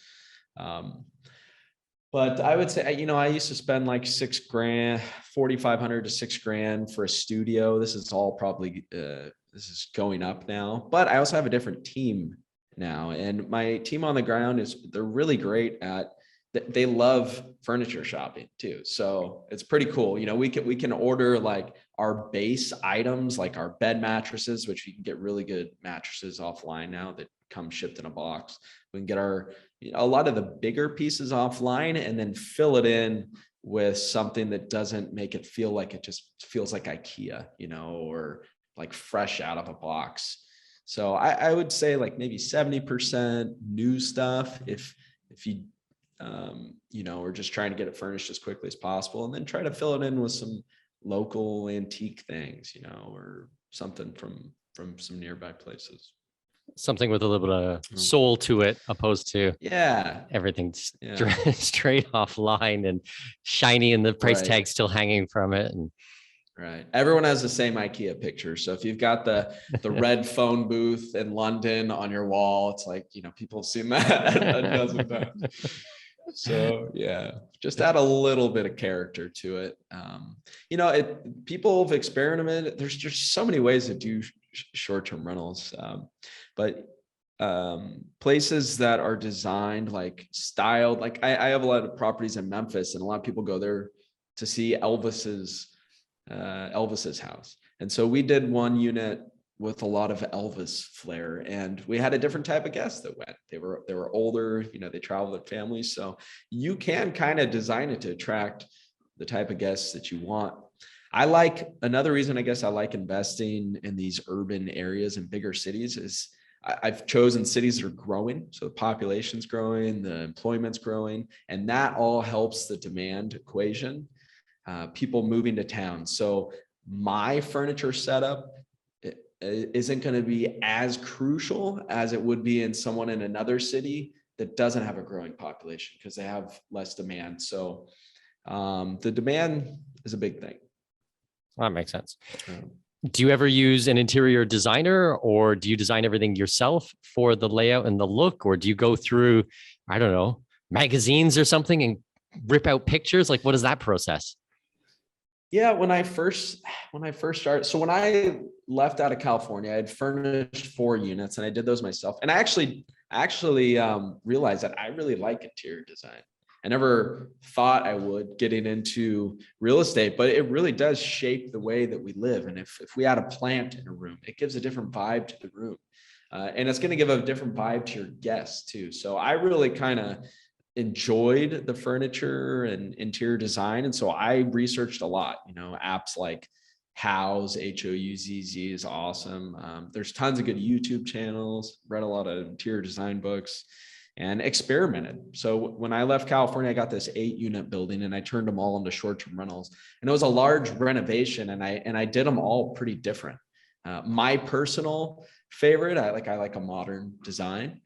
[SPEAKER 2] But I would say, I used to spend like $6,000, $4,500 to $6,000 for a studio. This is all probably, this is going up now, but I also have a different team now, and my team on the ground they're really great at, they love furniture shopping too. So it's pretty cool. We can order like our base items, like our bed mattresses, which you can get really good mattresses offline now that come shipped in a box. We can get a lot of the bigger pieces offline and then fill it in with something that doesn't make it feel like it just feels like IKEA, or like fresh out of a box. So I would say like maybe 70% new stuff if you we're just trying to get it furnished as quickly as possible, and then try to fill it in with some local antique things, or something from some nearby places.
[SPEAKER 1] Something with a little bit of soul to it, opposed to everything straight offline and shiny, and the price tag still hanging from it. And
[SPEAKER 2] right, everyone has the same IKEA picture. So if you've got the red phone booth in London on your wall, it's like, people have seen that a dozen times. So just add a little bit of character to it. People have experimented. There's just so many ways to do short-term rentals, but places that are designed, like styled, like I have a lot of properties in Memphis, and a lot of people go there to see Elvis's house. And so we did one unit with a lot of Elvis flair, and we had a different type of guest that went. They were older, they traveled with families. So you can kind of design it to attract the type of guests that you want. Another reason I guess I like investing in these urban areas and bigger cities is I've chosen cities that are growing. So the population's growing, the employment's growing, and that all helps the demand equation. People moving to town. So my furniture setup isn't going to be as crucial as it would be in someone in another city that doesn't have a growing population, because they have less demand. So the demand is a big thing.
[SPEAKER 1] That makes sense. Do you ever use an interior designer, or do you design everything yourself for the layout and the look? Or do you go through, I don't know, magazines or something and rip out pictures? Like, what is that process?
[SPEAKER 2] Yeah, when I first started, so when I left out of California, I had furnished 4 units, and I did those myself. And I actually realized that I really like interior design. I never thought I would, getting into real estate, but it really does shape the way that we live. And if we add a plant in a room, it gives a different vibe to the room, and it's going to give a different vibe to your guests too. So I really kind of enjoyed the furniture and interior design. And so I researched a lot, apps like Houzz, Houzz is awesome. There's tons of good YouTube channels, read a lot of interior design books, and experimented. So when I left California, I got this 8-unit building, and I turned them all into short-term rentals. And it was a large renovation, and I did them all pretty different. My personal favorite, I like a modern design.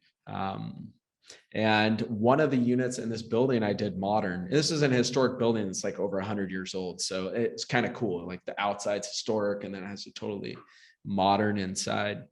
[SPEAKER 2] And one of the units in this building I did modern. This is an historic building that's like over 100 years old. So it's kind of cool. Like the outside's historic, and then it has a totally modern inside.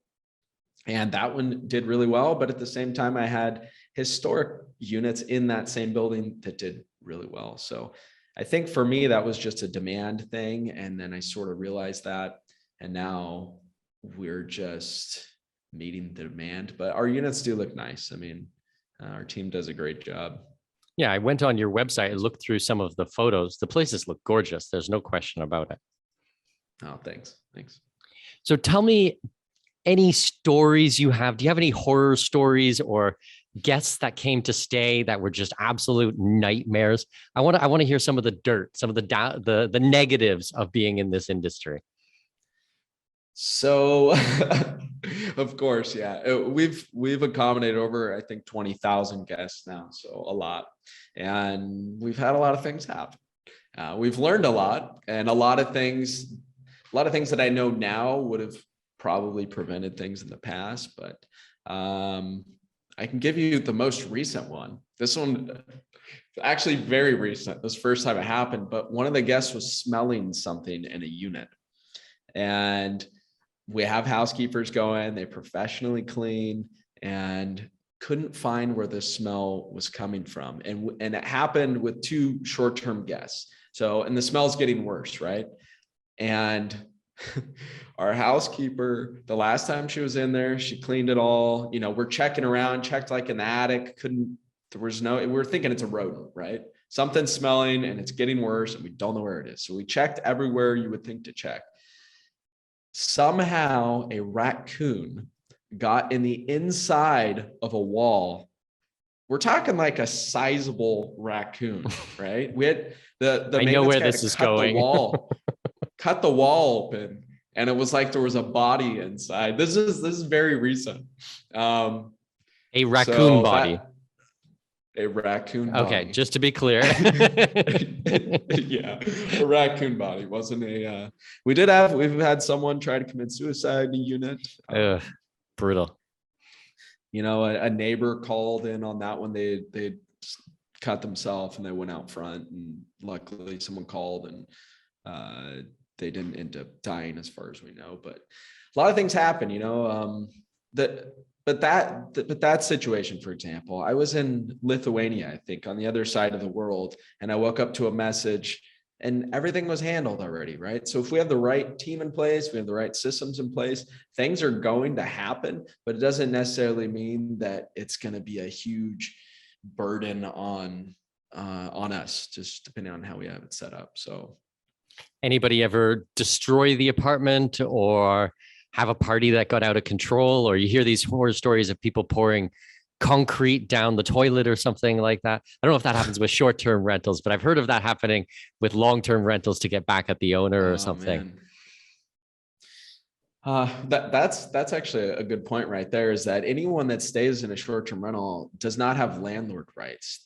[SPEAKER 2] And that one did really well. But at the same time, I had historic units in that same building that did really well. So I think for me, that was just a demand thing. And then I sort of realized that, and now we're just meeting the demand. But our units do look nice. I mean, our team does a great job.
[SPEAKER 1] Yeah, I went on your website and looked through some of the photos. The places look gorgeous. There's no question about it.
[SPEAKER 2] Oh, thanks.
[SPEAKER 1] So tell me, any stories you have? Do you have any horror stories or guests that came to stay that were just absolute nightmares? I want to hear some of the dirt, some of the negatives of being in this industry.
[SPEAKER 2] So, of course, yeah, we've accommodated over, I think, 20,000 guests now, so a lot, and we've had a lot of things happen. We've learned a lot, and a lot of things that I know now would have probably prevented things in the past. But I can give you the most recent one. This one, actually, very recent. This first time it happened, but one of the guests was smelling something in a unit, and we have housekeepers go in, they professionally clean, and couldn't find where the smell was coming from. And it happened with 2 short-term guests. So, and the smell's getting worse, right? And our housekeeper, the last time she was in there, she cleaned it all. You know, we're checking around, checked like in the attic, we're thinking it's a rodent, right? Something's smelling and it's getting worse and we don't know where it is. So we checked everywhere you would think to check. Somehow a raccoon got in the inside of a wall. We're talking like a sizable raccoon, right? We had the
[SPEAKER 1] I know where this is going.
[SPEAKER 2] Cut the wall open, and it was like there was a body inside. This is very recent.
[SPEAKER 1] A raccoon body.
[SPEAKER 2] A raccoon
[SPEAKER 1] body. Okay, just to be clear.
[SPEAKER 2] Yeah, a raccoon body. Wasn't a we've had someone try to commit suicide in a unit.
[SPEAKER 1] Brutal.
[SPEAKER 2] You know, a neighbor called in on that one. They cut themselves and they went out front, and luckily someone called, and they didn't end up dying as far as we know. But a lot of things happen, you know. But that situation, for example, I was in Lithuania, I think, on the other side of the world, and I woke up to a message and everything was handled already, right? So if we have the right team in place, we have the right systems in place, things are going to happen, but it doesn't necessarily mean that it's going to be a huge burden on us, just depending on how we have it set up. So,
[SPEAKER 1] anybody ever destroy the apartment or have a party that got out of control, or you hear these horror stories of people pouring concrete down the toilet or something like that? I don't know if that happens with short-term rentals, but I've heard of that happening with long-term rentals to get back at the owner or something.
[SPEAKER 2] That's actually a good point right there, is that anyone that stays in a short-term rental does not have landlord rights.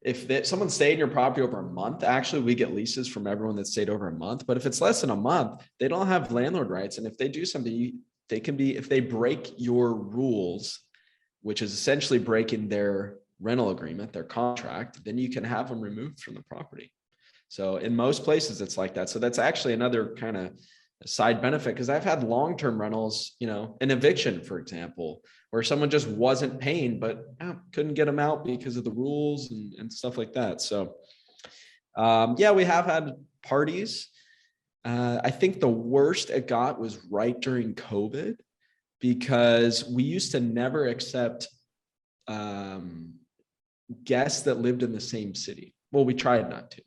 [SPEAKER 2] If someone stayed in your property over a month, actually we get leases from everyone that stayed over a month. But if it's less than a month, they don't have landlord rights. And if they do something, if they break your rules, which is essentially breaking their rental agreement, their contract, then you can have them removed from the property. So in most places it's like that. So that's actually another kind of side benefit, because I've had long-term rentals, you know, an eviction, for example, where someone just wasn't paying, but couldn't get them out because of the rules and stuff like that. So yeah, we have had parties. I think the worst it got was right during COVID, because we used to never accept guests that lived in the same city. Well, we tried not to.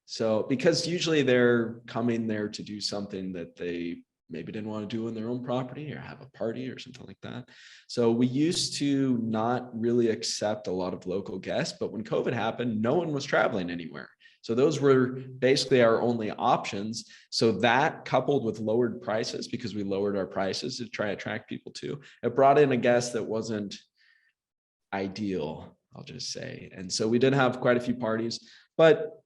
[SPEAKER 2] So, because usually they're coming there to do something that they maybe didn't want to do in their own property, or have a party or something like that. So we used to not really accept a lot of local guests, but when COVID happened, no one was traveling anywhere. So those were basically our only options. So that, coupled with lowered prices, because we lowered our prices to try to attract people too, it brought in a guest that wasn't ideal, I'll just say. And so we did have quite a few parties, but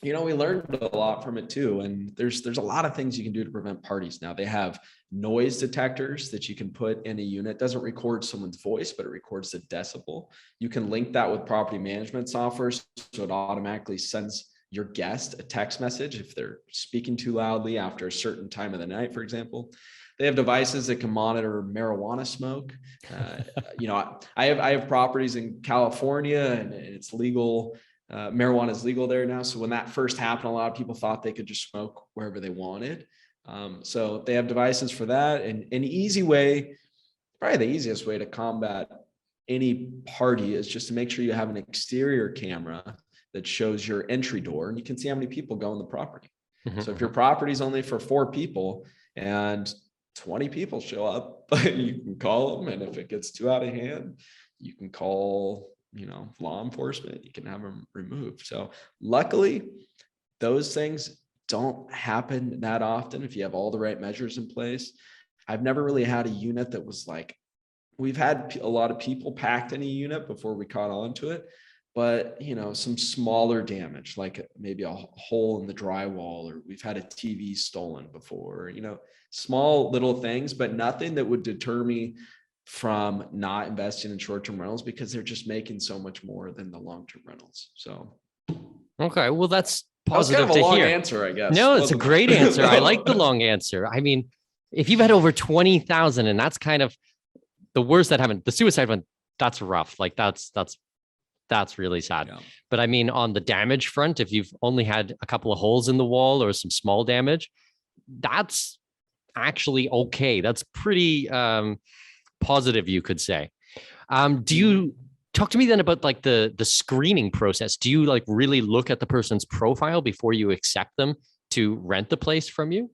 [SPEAKER 2] you know, we learned a lot from it too. And there's a lot of things you can do to prevent parties now. They have noise detectors that you can put in a unit. It doesn't record someone's voice, but it records the decibel. You can link that with property management software, so it automatically sends your guest a text message if they're speaking too loudly after a certain time of the night, for example. They have devices that can monitor marijuana smoke. You know, I have properties in California, and it's legal. Marijuana is legal there now. So when that first happened, a lot of people thought they could just smoke wherever they wanted. So they have devices for that. And an easy way, probably the easiest way to combat any party, is just to make sure you have an exterior camera that shows your entry door, and you can see how many people go in the property. So if your property is only for 4 people, and 20 people show up. You can call them, and if it gets too out of hand, you can call, law enforcement. You can have them removed. So luckily, those things don't happen that often if you have all the right measures in place. I've never really had a unit that was like, we've had a lot of people packed in a unit before we caught on to it, but some smaller damage, like maybe a hole in the drywall, or we've had a TV stolen before, small little things, but nothing that would deter me from not investing in short-term rentals, because they're just making so much more than the long-term rentals. So
[SPEAKER 1] okay, well, that's positive
[SPEAKER 2] that was kind of a
[SPEAKER 1] to
[SPEAKER 2] long
[SPEAKER 1] hear.
[SPEAKER 2] answer, I guess.
[SPEAKER 1] No, it's a great answer. I like the long answer. I mean, if you've had over 20,000, and that's kind of the worst that happened, the suicide one, that's rough. Like that's really sad. Yeah. But I mean, on the damage front, if you've only had a couple of holes in the wall or some small damage, that's actually okay. That's pretty positive, you could say. Do you talk to me then about like the screening process? Do you like really look at the person's profile before you accept them to rent the place from you?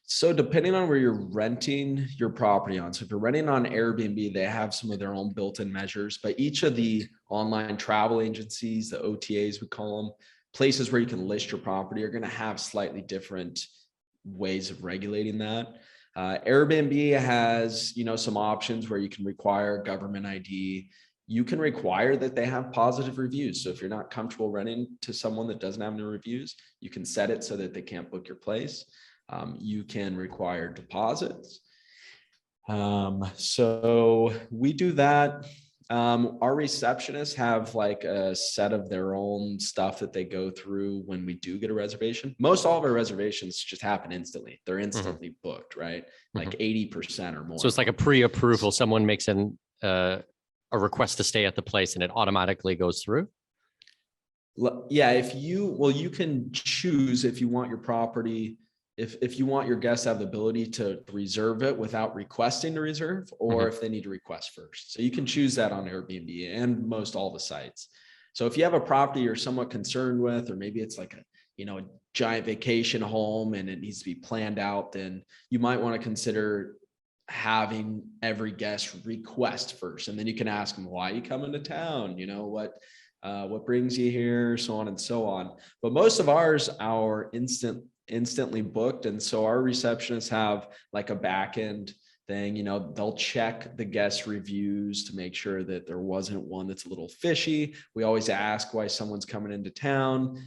[SPEAKER 2] So depending on where you're renting your property on, so if you're renting on Airbnb, they have some of their own built-in measures, but each of the online travel agencies, the OTAs we call them, places where you can list your property, are going to have slightly different ways of regulating that. Airbnb has, some options where you can require government ID. You can require that they have positive reviews. So if you're not comfortable renting to someone that doesn't have any reviews, you can set it so that they can't book your place. You can require deposits. So we do that. Our receptionists have like a set of their own stuff that they go through when we do get a reservation. Most all of our reservations just happen instantly. They're instantly booked, right? Like 80% or more.
[SPEAKER 1] So it's like a pre-approval. Someone makes a request to stay at the place and it automatically goes through.
[SPEAKER 2] Yeah. You can choose if you want your property, if you want your guests to have the ability to reserve it without requesting to reserve, or if they need to request first. So you can choose that on Airbnb and most all the sites. So if you have a property you're somewhat concerned with, or maybe it's like a giant vacation home and it needs to be planned out, then you might want to consider having every guest request first. And then you can ask them, why are you coming to town? What brings you here, so on and so on. But most of ours are instantly booked. And so our receptionists have like a back end thing, they'll check the guest reviews to make sure that there wasn't one that's a little fishy. We always ask why someone's coming into town.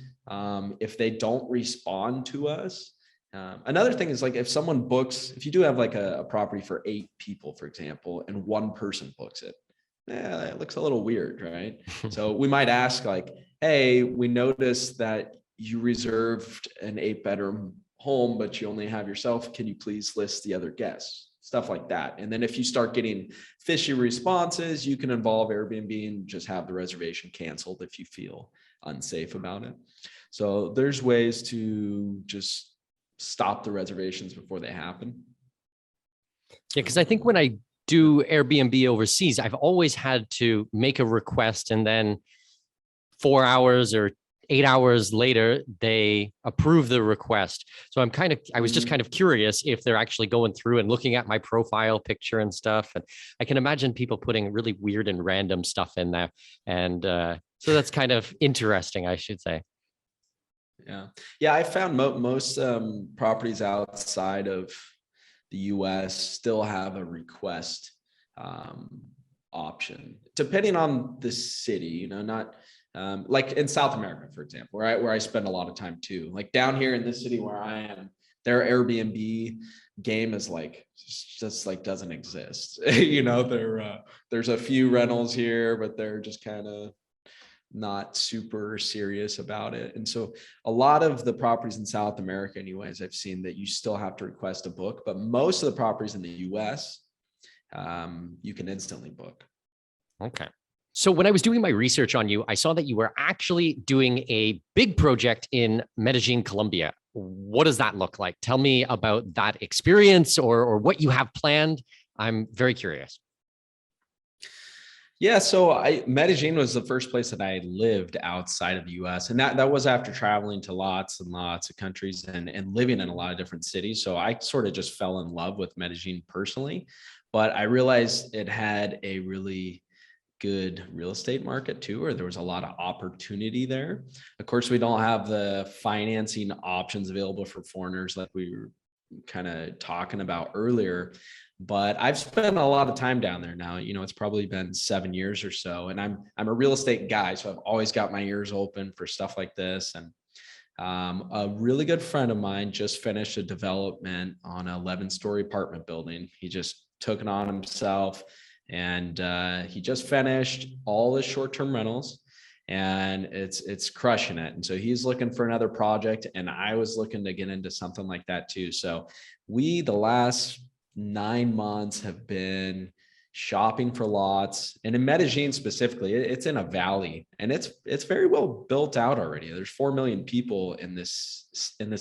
[SPEAKER 2] If they don't respond to us, another thing is, like, if you do have like a property for 8 people, for example, and one person books it, it looks a little weird, right? So we might ask like, hey, we noticed that you reserved an 8-bedroom home, but you only have yourself. Can you please list the other guests? Stuff like that. And then if you start getting fishy responses, you can involve Airbnb and just have the reservation canceled if you feel unsafe about it. So there's ways to just stop the reservations before they happen.
[SPEAKER 1] Yeah, because I think when I do Airbnb overseas, I've always had to make a request, and then 4 hours or 8 hours later, they approve the request. So I was just kind of curious if they're actually going through and looking at my profile picture and stuff. And I can imagine people putting really weird and random stuff in there. And so that's kind of interesting, I should say.
[SPEAKER 2] Yeah. I found most properties outside of the US still have a request option, depending on the city, not like in South America, for example, where I spend a lot of time too. Like down here in this city where I am, their Airbnb game is like just like doesn't exist. There's a few rentals here, but they're just kind of not super serious about it. And so a lot of the properties in South America, anyways, I've seen that you still have to request a book, but most of the properties in the US, you can instantly book.
[SPEAKER 1] Okay. So when I was doing my research on you, I saw that you were actually doing a big project in Medellin, Colombia. What does that look like? Tell me about that experience or what you have planned. I'm very curious.
[SPEAKER 2] Yeah, so Medellin was the first place that I lived outside of the US. And that was after traveling to lots and lots of countries and living in a lot of different cities. So I sort of just fell in love with Medellin personally, but I realized it had a really good real estate market too, or there was a lot of opportunity there. Of course, we don't have the financing options available for foreigners like we were kind of talking about earlier, but I've spent a lot of time down there now. It's probably been 7 years or so, and I'm a real estate guy, so I've always got my ears open for stuff like this. And a really good friend of mine just finished a development on an 11-story apartment building. He just took it on himself, and he just finished all the short-term rentals, and it's crushing it. And so he's looking for another project, and I was looking to get into something like that too. So the last 9 months have been shopping for lots, and in Medellin specifically, it's in a valley, and it's very well built out already. There's 4 million people in this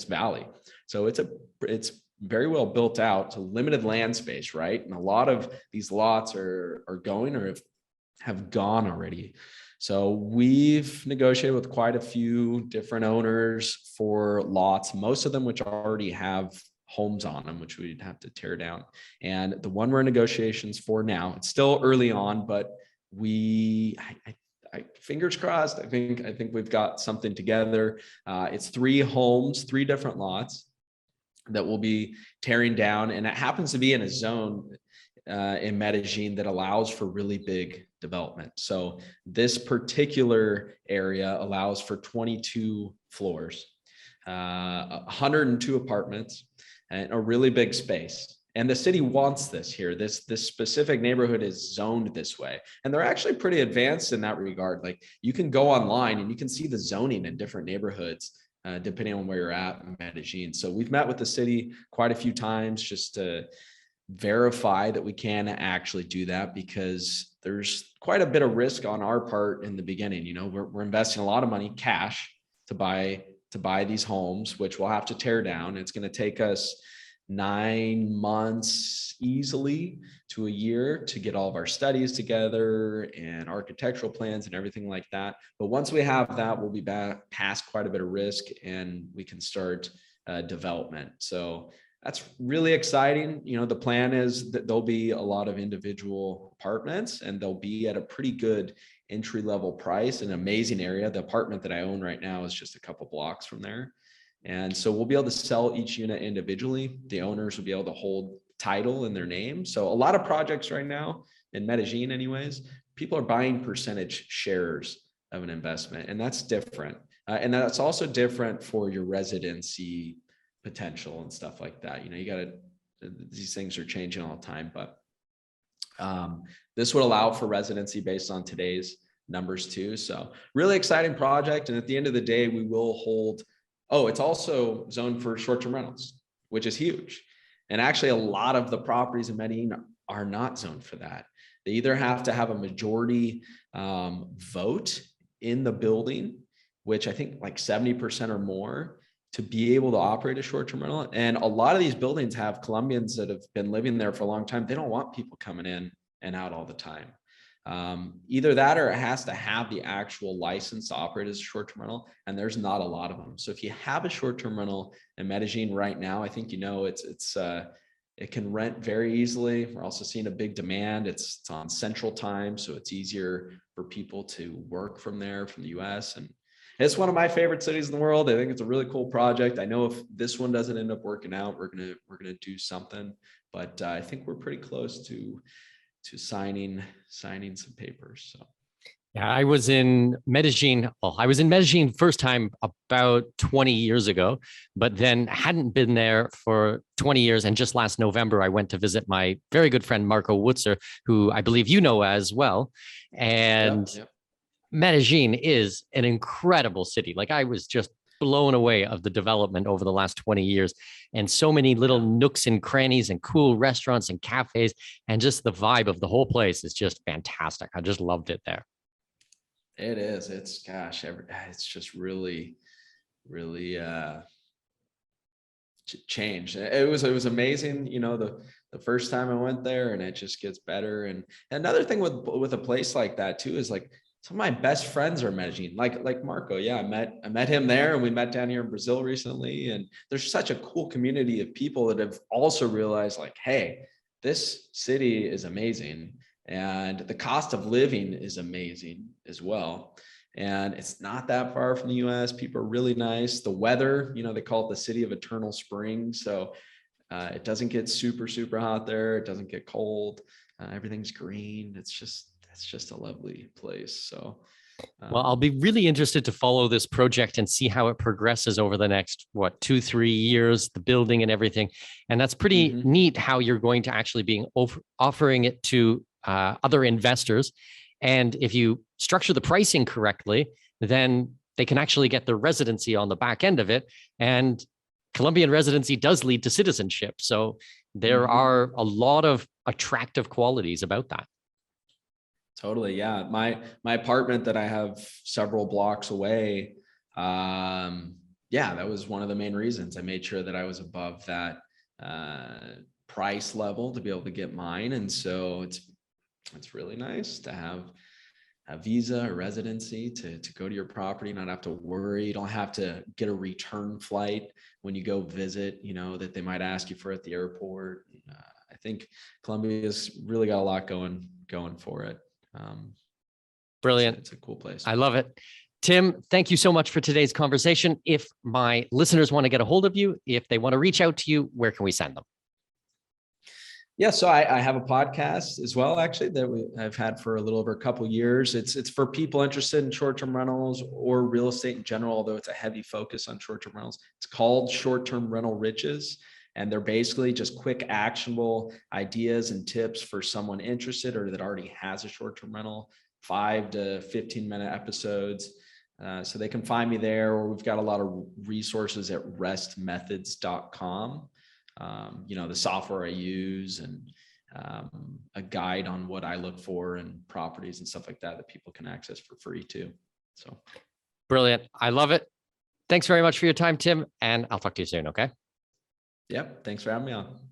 [SPEAKER 2] valley, so it's very well built out. It's a limited land space, right? And a lot of these lots are going or have gone already. So we've negotiated with quite a few different owners for lots, most of them which already have homes on them, which we'd have to tear down. And the one we're in negotiations for now, it's still early on, but I fingers crossed, I think we've got something together. It's 3 homes, 3 different lots that we'll be tearing down. And it happens to be in a zone in Medellin that allows for really big development. So this particular area allows for 22 floors, 102 apartments, and a really big space. And the city wants this here. This specific neighborhood is zoned this way. And they're actually pretty advanced in that regard. Like, you can go online and you can see the zoning in different neighborhoods, depending on where you're at in Medellin. So we've met with the city quite a few times just to verify that we can actually do that, because there's quite a bit of risk on our part in the beginning. We're investing a lot of money, cash, to buy these homes, which we'll have to tear down. It's going to take us 9 months easily to a year to get all of our studies together and architectural plans and everything like that. But once we have that, we'll be back past quite a bit of risk, and we can start development. So that's really exciting. The plan is that there'll be a lot of individual apartments, and they'll be at a pretty good entry-level price, an amazing area. The apartment that I own right now is just a couple blocks from there. And so we'll be able to sell each unit individually. The owners will be able to hold title in their name. So a lot of projects right now in Medellin anyways, people are buying percentage shares of an investment, and that's different. And that's also different for your residency potential and stuff like that. These things are changing all the time, but this would allow for residency based on today's numbers too. So really exciting project. And at the end of the day, we will hold, it's also zoned for short-term rentals, which is huge. And actually a lot of the properties in Medellin are not zoned for that. They either have to have a majority vote in the building, which I think like 70% or more, to be able to operate a short-term rental. And a lot of these buildings have Colombians that have been living there for a long time. They don't want people coming in and out all the time. Either that, or it has to have the actual license to operate as a short-term rental, and there's not a lot of them. So if you have a short-term rental in Medellin right now, I think it can rent very easily. We're also seeing a big demand. It's on Central Time, so it's easier for people to work from there, from the US. And it's one of my favorite cities in the world. I think it's a really cool project. I know if this one doesn't end up working out, we're gonna do something. But I think we're pretty close to signing some papers. So
[SPEAKER 1] Yeah, I was in Medellin. Well, I was in Medellin first time about 20 years ago, but then hadn't been there for 20 years. And just last November, I went to visit my very good friend, Marco Wutzer, who I believe you know as well. And
[SPEAKER 2] yep.
[SPEAKER 1] Medellin is an incredible city. Like, I was just blown away of the development over the last 20 years, and so many little nooks and crannies and cool restaurants and cafes, and just the vibe of the whole place is just fantastic. I just loved it there.
[SPEAKER 2] It is. It's just really, really changed. It was amazing. The the first time I went there, and it just gets better. And another thing with a place like that too is like some of my best friends are Medellin, like Marco. Yeah, I met him there, and we met down here in Brazil recently. And there's such a cool community of people that have also realized like, hey, this city is amazing, and the cost of living is amazing as well. And it's not that far from the US. People are really nice. The weather, they call it the city of eternal spring. So it doesn't get super, super hot there. It doesn't get cold. Everything's green. It's just a lovely place. So,
[SPEAKER 1] well, I'll be really interested to follow this project and see how it progresses over the next, 2-3 years, the building and everything. And that's pretty neat how you're going to actually be offering it to other investors. And if you structure the pricing correctly, then they can actually get their residency on the back end of it. And Colombian residency does lead to citizenship. So there are a lot of attractive qualities about that.
[SPEAKER 2] Totally. Yeah. My apartment that I have several blocks away. Yeah, that was one of the main reasons I made sure that I was above that price level to be able to get mine. And so it's really nice to have a visa or residency to go to your property, not have to worry. You don't have to get a return flight when you go visit, that they might ask you for at the airport. I think Colombia's really got a lot going for it.
[SPEAKER 1] Brilliant.
[SPEAKER 2] It's a cool place.
[SPEAKER 1] I love it. Tim, thank you so much for today's conversation. If my listeners want to get a hold of you, if they want to reach out to you, where can we send them?
[SPEAKER 2] Yeah, so I have a podcast as well, actually, that I've had for a little over a couple of years. It's for people interested in short-term rentals or real estate in general, although it's a heavy focus on short-term rentals. It's called Short-Term Rental Riches, and they're basically just quick, actionable ideas and tips for someone interested or that already has a short-term rental, 5 to 15-minute episodes. So they can find me there, or we've got a lot of resources at restmethods.com. The software I use and a guide on what I look for in properties and stuff like that people can access for free too. So
[SPEAKER 1] brilliant. I love it. Thanks very much for your time, Tim, and I'll talk to you soon. Okay.
[SPEAKER 2] Yep. Thanks for having me on.